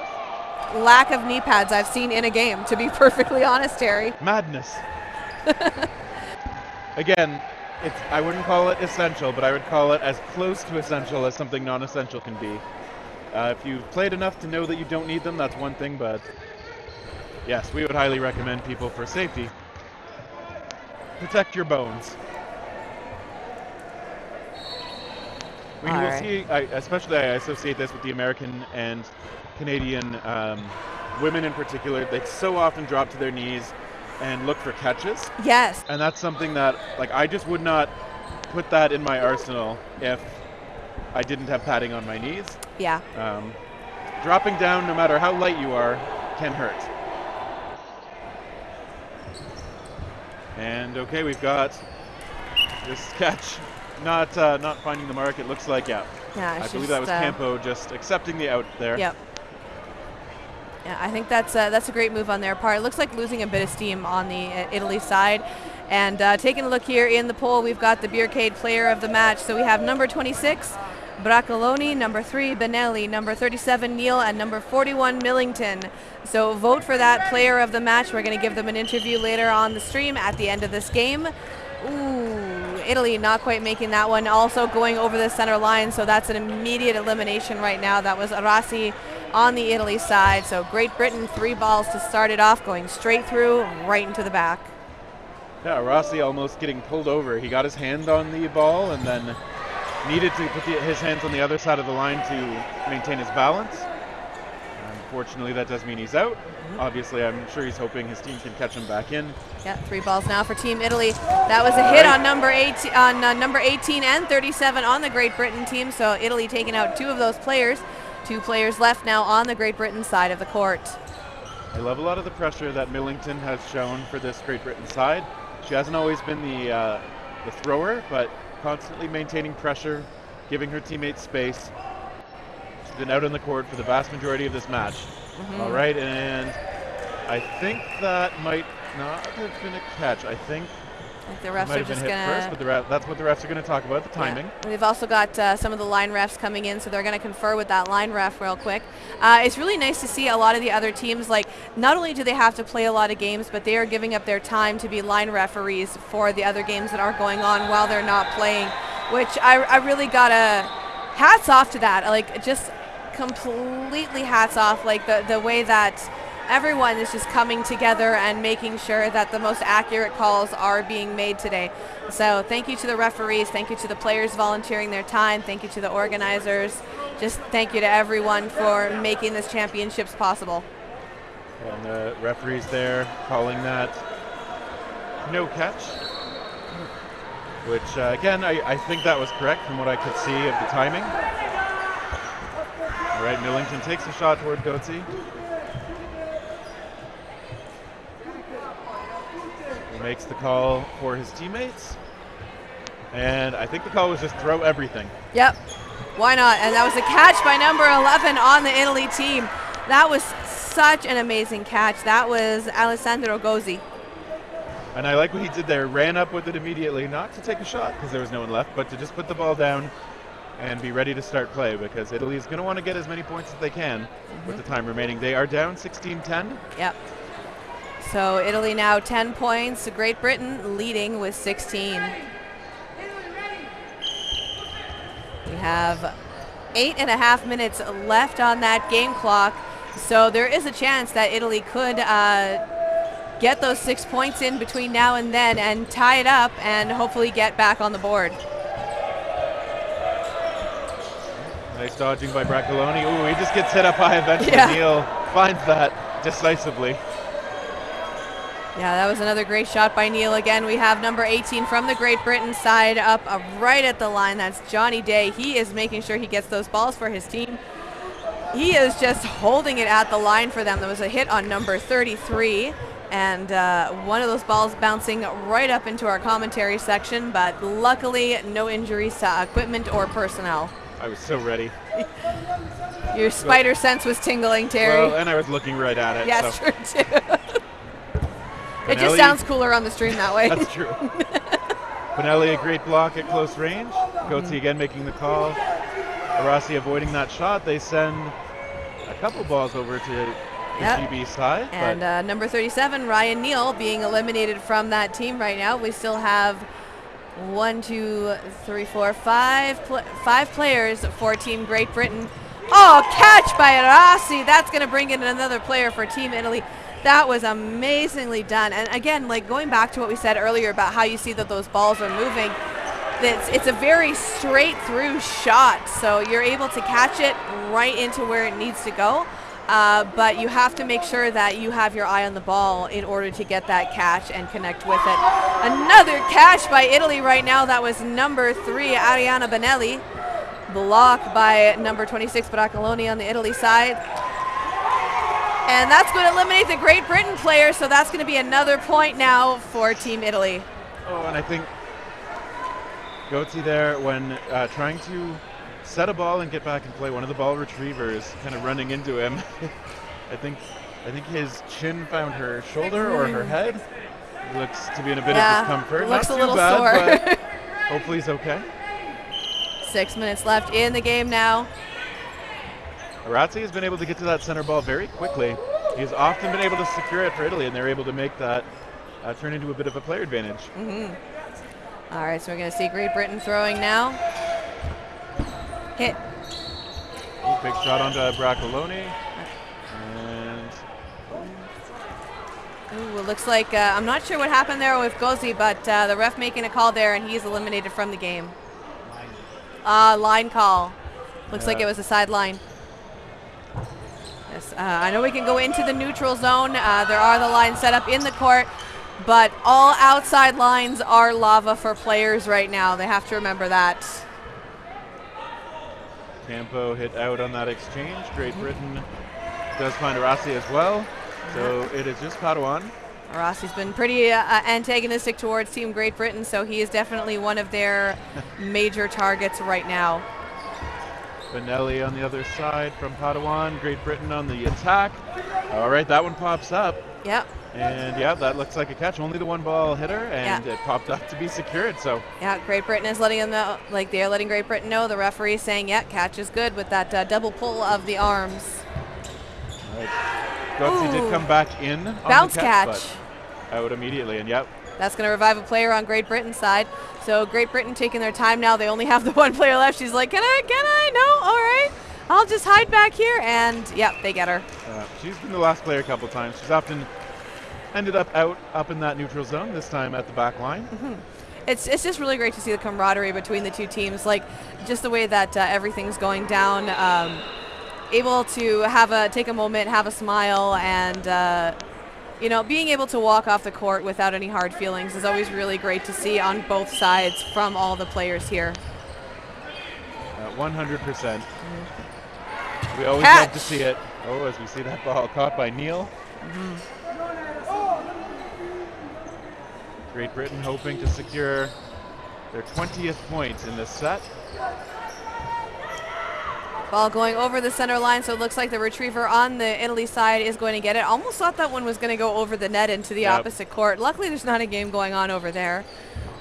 lack of knee pads I've seen in a game, to be perfectly honest, Terry. Madness. Again, I wouldn't call it essential, but I would call it as close to essential as something non-essential can be. If you've played enough to know that you don't need them, that's one thing, but yes, we would highly recommend people for safety. Protect your bones. We will see, especially I associate this with the American and Canadian women in particular. They so often drop to their knees and look for catches. Yes. And that's something that, I just would not put that in my arsenal if I didn't have padding on my knees. Yeah. Dropping down, no matter how light you are, can hurt. And okay, we've got this catch not finding the mark. It looks like, I believe that was Campo just accepting the out there. Yep. Yeah, I think that's a great move on their part. It looks like losing a bit of steam on the Italy side. And taking a look here in the poll, we've got the Beercade Player of the Match. So we have number 26, Braccoloni, number 3, Benelli, number 37, Neil, and number 41, Millington. So vote for that Player of the Match. We're going to give them an interview later on the stream at the end of this game. Ooh, Italy not quite making that one. Also going over the center line, so that's an immediate elimination right now. That was Arasi on the Italy side. So Great Britain, 3 balls to start it off, going straight through, right into the back. Yeah, Rossi almost getting pulled over. He got his hand on the ball and then needed to put his hands on the other side of the line to maintain his balance. Unfortunately, that does mean he's out. Obviously, I'm sure he's hoping his team can catch him back in. Yeah, 3 balls now for Team Italy. That was a hit on number 18 and 37 on the Great Britain team. So Italy taking out 2 of those players. 2 players left now on the Great Britain side of the court. I love a lot of the pressure that Millington has shown for this Great Britain side. She hasn't always been the thrower, but constantly maintaining pressure, giving her teammates space. She's been out on the court for the vast majority of this match. All right, and I think that might not have been a catch. I think think the refs Might are have been just hit gonna. first, but that's what the refs are going to talk about, the timing. Yeah. We've also got some of the line refs coming in, so they're going to confer with that line ref real quick. It's really nice to see a lot of the other teams, like, not only do they have to play a lot of games, but they are giving up their time to be line referees for the other games that are going on while they're not playing, which I really got to hats off to that. Like, just completely hats off, like the way that everyone is just coming together and making sure that the most accurate calls are being made today. So thank you to the referees, thank you to the players volunteering their time, thank you to the organizers, just thank you to everyone for making this championships possible. And the referees there calling that no catch, which again, I think that was correct from what I could see of the timing. All right, Millington takes a shot toward Goetze. Makes the call for his teammates, and I think the call was just throw everything. Yep, why not? And that was a catch by number 11 on the Italy team. That was such an amazing catch. That was Alessandro Gozzi. And I like what he did there, ran up with it immediately, not to take a shot because there was no one left, but to just put the ball down and be ready to start play, because Italy is going to want to get as many points as they can with the time remaining. They are down 16-10. Yep. So Italy now 10 points, Great Britain leading with 16. We have 8.5 minutes left on that game clock, so there is a chance that Italy could get those 6 points in between now and then and tie it up and hopefully get back on the board. Nice dodging by Braccoloni. Ooh, he just gets hit up high eventually. Yeah. Neal finds that decisively. Yeah, that was another great shot by Neal. Again, we have number 18 from the Great Britain side up right at the line. That's Johnny Day. He is making sure he gets those balls for his team. He is just holding it at the line for them. There was a hit on number 33, and one of those balls bouncing right up into our commentary section, but luckily no injuries to equipment or personnel. I was so ready. Your spider sense was tingling, Terry. Well, and I was looking right at it. Yes, so. true too. It just sounds cooler on the stream that way. That's true. Pinelli, a great block at close range. Goetze again making the call. Arasi avoiding that shot. They send a couple balls over to the GB side. And number 37, Ryan Neal, being eliminated from that team right now. We still have 5 players for Team Great Britain. Oh, catch by Arasi. That's going to bring in another player for Team Italy. That was amazingly done. And again, like going back to what we said earlier about how you see that those balls are moving, it's a very straight through shot. So you're able to catch it right into where it needs to go. But you have to make sure that you have your eye on the ball in order to get that catch and connect with it. Another catch by Italy right now. That was number 3, Ariana Benelli. Blocked by number 26, Braccoloni on the Italy side. And that's going to eliminate the Great Britain player, so that's going to be another point now for Team Italy. Oh, and I think Goetze there, when trying to set a ball and get back and play, one of the ball retrievers kind of running into him. I think his chin found her shoulder or her head. Looks to be in a bit of discomfort. Looks Not a little too bad, sore. but hopefully he's okay. 6 minutes left in the game now. Arasi has been able to get to that center ball very quickly. He's often been able to secure it for Italy, and they're able to make that turn into a bit of a player advantage. All right, so we're going to see Great Britain throwing now. Hit. Big shot onto Braccoloni. And Ooh, it looks like, I'm not sure what happened there with Gozzi, but the ref making a call there, and he's eliminated from the game. Line call. Looks like it was a sideline. Yes, I know we can go into the neutral zone. There are the lines set up in the court, but all outside lines are lava for players right now. They have to remember that. Campo hit out on that exchange. Great Britain does find Arasi as well. So it is just Padawan. Arasi's been pretty antagonistic towards Team Great Britain, so he is definitely one of their major targets right now. Benelli on the other side from Padawan. Great Britain on the attack. All right, that one pops up. Yep. And yeah, that looks like a catch. Only the one ball hitter, and it popped up to be secured. So yeah, Great Britain is letting them know, like they're letting Great Britain know. The referee is saying, yeah, catch is good with that double pull of the arms. All right. Gotzi did come back in on bounce the catch. But out immediately, and yep. That's going to revive a player on Great Britain's side. So Great Britain taking their time now. They only have the one player left. She's like, can I? No, all right. I'll just hide back here. And, yep, they get her. She's been the last player a couple times. She's often ended up up in that neutral zone, this time at the back line. Mm-hmm. It's just really great to see the camaraderie between the two teams. Like, just the way that everything's going down. Able to take a moment, have a smile, and being able to walk off the court without any hard feelings is always really great to see on both sides from all the players here. 100%. Mm-hmm. We always love to see it. Oh, as we see that ball caught by Neil. Mm-hmm. Great Britain hoping to secure their 20th point in this set. Ball going over the center line, so it looks like the retriever on the Italy side is going to get it. Almost thought that one was going to go over the net into the opposite court. Luckily, there's not a game going on over there.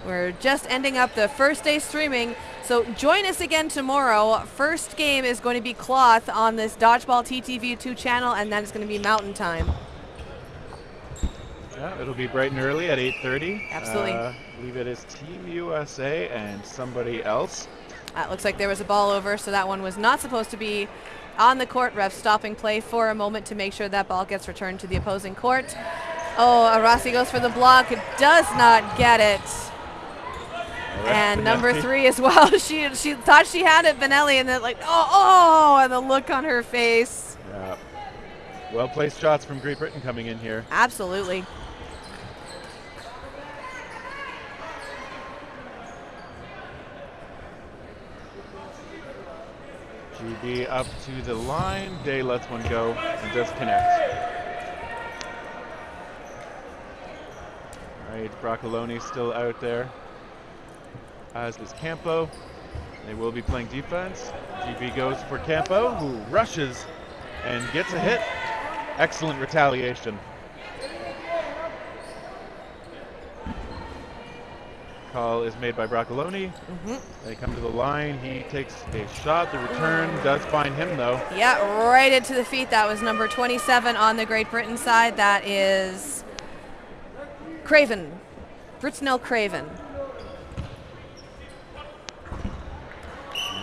We're just ending up the first day streaming, so join us again tomorrow. First game is going to be Cloth on this Dodgeball TTV2 channel, and then it's going to be Mountain Time. Yeah, it'll be bright and early at 8:30. Absolutely. I believe it is Team USA and somebody else. It looks like there was a ball over, so that one was not supposed to be on the court. Ref stopping play for a moment to make sure that ball gets returned to the opposing court. Oh, Arasi goes for the block. It does not get it. And number 3 as well. She thought she had it, Benelli, and then and the look on her face. Yeah. Well-placed shots from Great Britain coming in here. Absolutely. GB up to the line. Day lets one go and does connect. All right, Broccoloni still out there, as is Campo. They will be playing defense. GB goes for Campo, who rushes and gets a hit. Excellent retaliation. Call is made by Broccoloni. They come to the line. He takes a shot. The return does find him, though. Yeah, right into the feet. That was number 27 on the Great Britain side. That is Craven. Britnell Craven.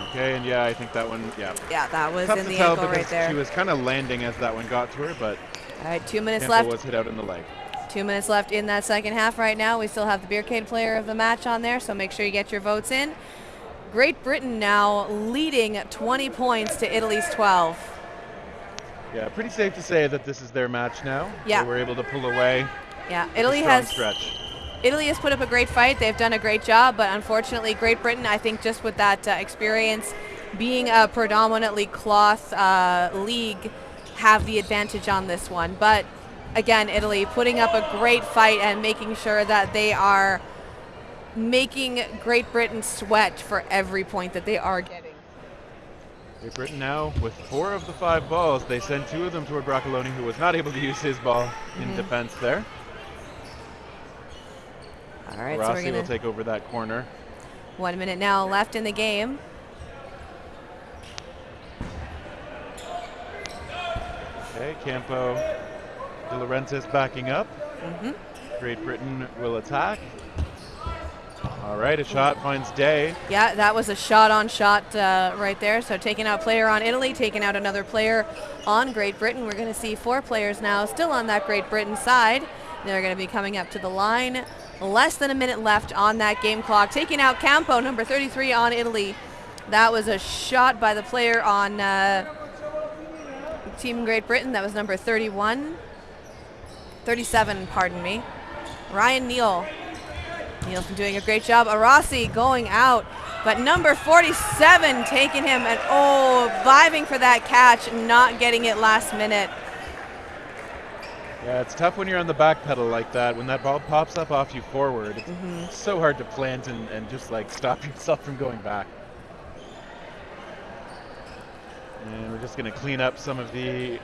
Okay, and yeah, I think that one, Yeah, that was tough in to the tell ankle right there. She was kind of landing as that one got to her, but all right, 2 minutes Campbell left. was hit out in the leg. 2 minutes left in that second half right now. We still have the Beercade player of the match on there, so make sure you get your votes in. Great Britain now leading 20 points to Italy's 12. Yeah, pretty safe to say that this is their match now. Yeah. They were able to pull away. Yeah, Italy has put up a great fight. They've done a great job, but unfortunately Great Britain, I think just with that experience, being a predominantly cloth league, have the advantage on this one. But again, Italy putting up a great fight and making sure that they are making Great Britain sweat for every point that they are getting. Great Britain now with 4 of the 5 balls. They send 2 of them toward Broccoloni, who was not able to use his ball in defense there. All right, Rossi so we're will take over that corner. 1 minute now left in the game. Okay, Campo De Laurentiis backing up. Great Britain will attack. All right, a shot finds Day. Yeah, that was a shot-on-shot right there. So taking out player on Italy, taking out another player on Great Britain. We're going to see 4 players now still on that Great Britain side. They're going to be coming up to the line. Less than a minute left on that game clock. Taking out Campo, number 33 on Italy. That was a shot by the player on Team Great Britain. That was number 37, pardon me. Ryan Neal. Neal's been doing a great job. Arasi going out, but number 47 taking him and viving for that catch, not getting it last minute. Yeah, it's tough when you're on the back pedal like that. When that ball pops up off you forward, it's so hard to plant and just like stop yourself from going back. And we're just going to clean up some of the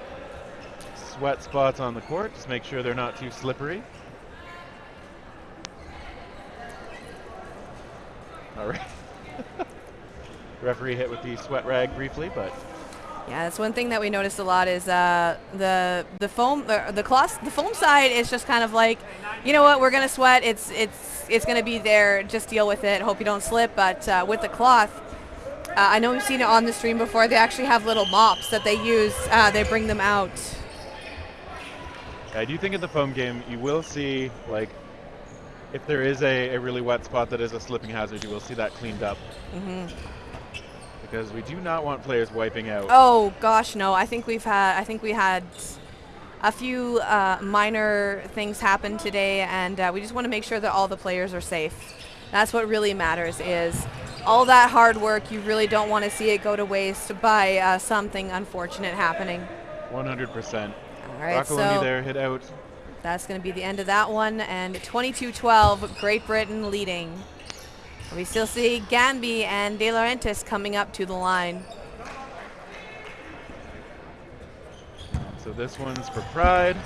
wet spots on the court. Just make sure they're not too slippery. All right. Referee hit with the sweat rag briefly, but yeah, that's one thing that we noticed a lot is the foam, the foam side is just kind of like, you know what, we're gonna sweat. It's gonna be there. Just deal with it. Hope you don't slip. But with the cloth, I know we've seen it on the stream before. They actually have little mops that they use. They bring them out. I do think in the foam game you will see, like, if there is a really wet spot that is a slipping hazard, you will see that cleaned up. Because we do not want players wiping out. Oh gosh, no. I think we had a few minor things happen today, and we just want to make sure that all the players are safe. That's what really matters, is all that hard work. You really don't want to see it go to waste by something unfortunate happening. 100%. All right, Broccolini so there hit out. that's going to be the end of that one, and 22-12, Great Britain leading. We still see Ganby and De Laurentiis coming up to the line. So this one's for Pride.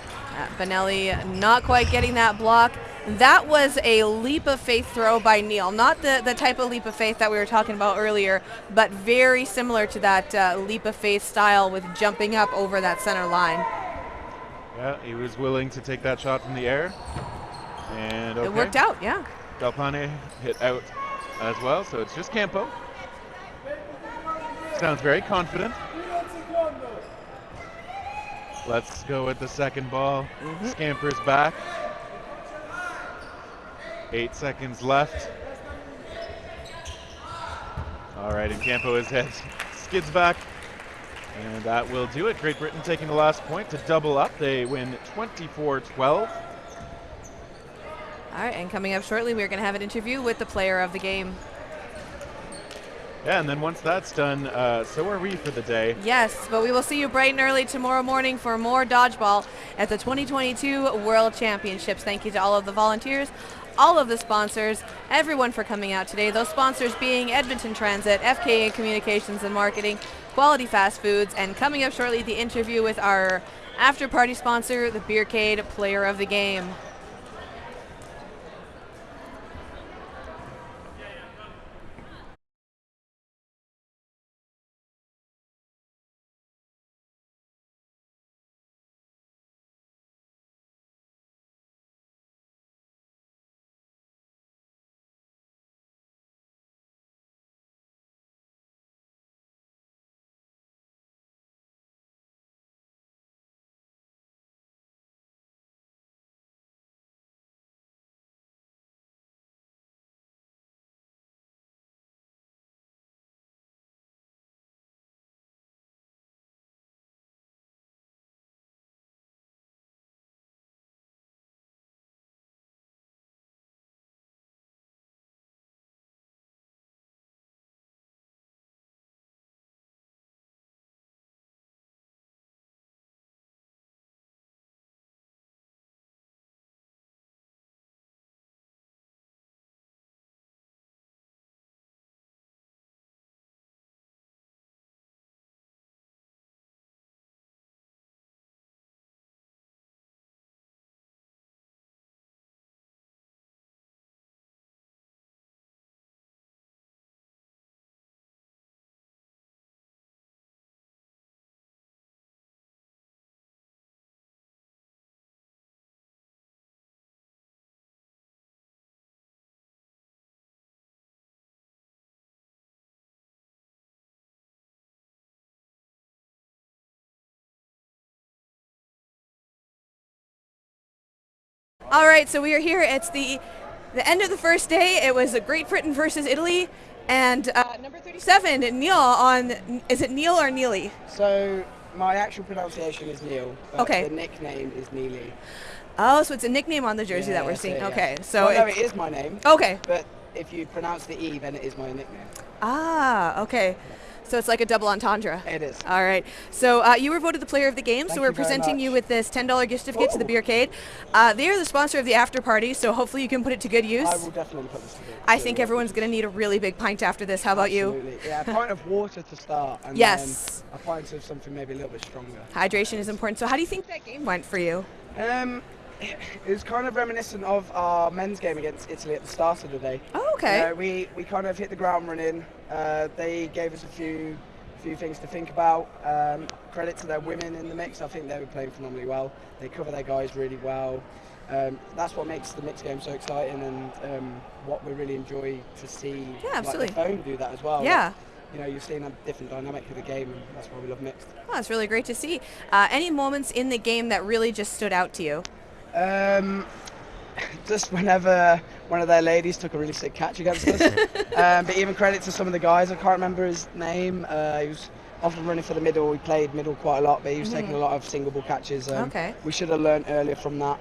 Benelli not quite getting that block. That was a leap of faith throw by Neil. Not the type of leap of faith that we were talking about earlier, but very similar to that leap of faith style with jumping up over that center line. Yeah, he was willing to take that shot from the air. And okay. It worked out, yeah. Delpane hit out as well, so it's just Campo. Sounds very confident. Let's go with the second ball. Scampers back. 8 seconds left. All right, and Campo is head skids back. And that will do it. Great Britain taking the last point to double up. They win 24-12. All right, and coming up shortly, we're going to have an interview with the player of the game. Yeah, and then once that's done, so are we for the day. Yes, but we will see you bright and early tomorrow morning for more Dodgeball at the 2022 World Championships. Thank you to all of the volunteers, all of the sponsors, everyone for coming out today. Those sponsors being Edmonton Transit, FKA Communications and Marketing, Quality Fast Foods, and coming up shortly, the interview with our after-party sponsor, the Beercade Player of the Game. All right, so we are here. It's the end of the first day. It was Great Britain versus Italy, and number 37, Neil on. Is it Neil or Neely? So my actual pronunciation is Neil, but okay. The nickname is Neely. Oh, so it's a nickname on the jersey that we're seeing. Okay, so well, no, it is my name. Okay. But if you pronounce the E, then it is my nickname. Ah, okay. So it's like a double entendre. It is. All right. So you were voted the player of the game, so Thank we're you very presenting much. you with this $10 gift certificate to the Beercade. They are the sponsor of the after party, so hopefully you can put it to good use. I will definitely put this to good. I think everyone's going to need a really big pint after this. How about you? Absolutely. Yeah, a pint of water to start, and Yes. then a pint of something maybe a little bit stronger. Hydration is important. So how do you think that game went for you? It was kind of reminiscent of our men's game against Italy at the start of the day. Oh, okay. We kind of hit the ground running. They gave us a few things to think about. Credit to their women in the mix. I think they were playing phenomenally well. They cover their guys really well. That's what makes the mixed game so exciting, and what we really enjoy to see. Yeah, absolutely. Like the phone do that as well. Yeah. You know, you're seeing a different dynamic of the game, and that's why we love mixed. Oh, it's really great to see. Any moments in the game that really just stood out to you? Just whenever one of their ladies took a really sick catch against us. But even credit to some of the guys. I can't remember his name. He was often running for the middle. He played middle quite a lot, but he was taking a lot of single ball catches. Okay. We should have learned earlier from that.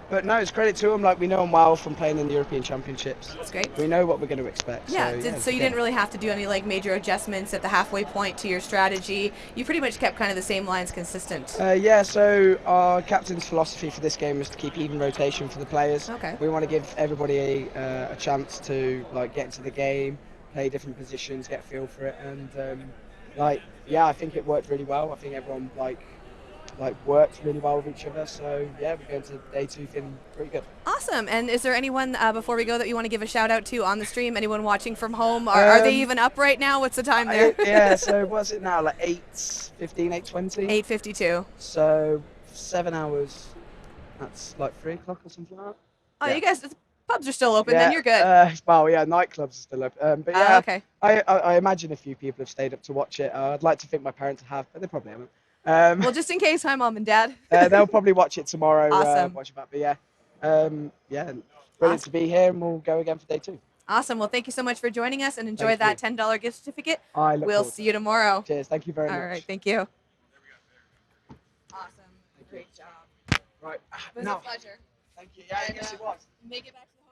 But no, it's credit to him. Like, we know him well from playing in the European Championships. That's great. We know what we're going to expect. Yeah. So you didn't really have to do any like major adjustments at the halfway point to your strategy. You pretty much kept kind of the same lines consistent. So our captain's philosophy for this game is to keep even rotation for the players. Okay. We want to give everybody a chance to like get into the game, play different positions, get a feel for it, and I think it worked really well. I think everyone worked really well with each other. So yeah, we're going to day 2 feeling pretty good. Awesome. And is there anyone before we go that you want to give a shout out to on the stream? Anyone watching from home? Are they even up right now? What's the time there? Yeah. So what's it now? Like 8:15, 8:20. 8:52. So 7 hours. That's like 3 o'clock or something like that. Oh, Yeah. you guys, the pubs are still open. Then you're good. Well, yeah, nightclubs are still open. But yeah, Okay. I imagine a few people have stayed up to watch it. I'd like to think my parents have, but they probably haven't. Well, just in case, hi mom and dad. They'll probably watch it tomorrow. Awesome. Watch it back. But yeah, brilliant to be here, and we'll go again for day 2. Awesome. Well, thank you so much for joining us, and enjoy Thank that $10 gift certificate. I look We'll forward see you tomorrow. to it. Cheers. Thank you very much. All right. Thank you. Awesome. Great job. Right. It was now, a pleasure. thank you. Yeah, I guess it was. Make it back to the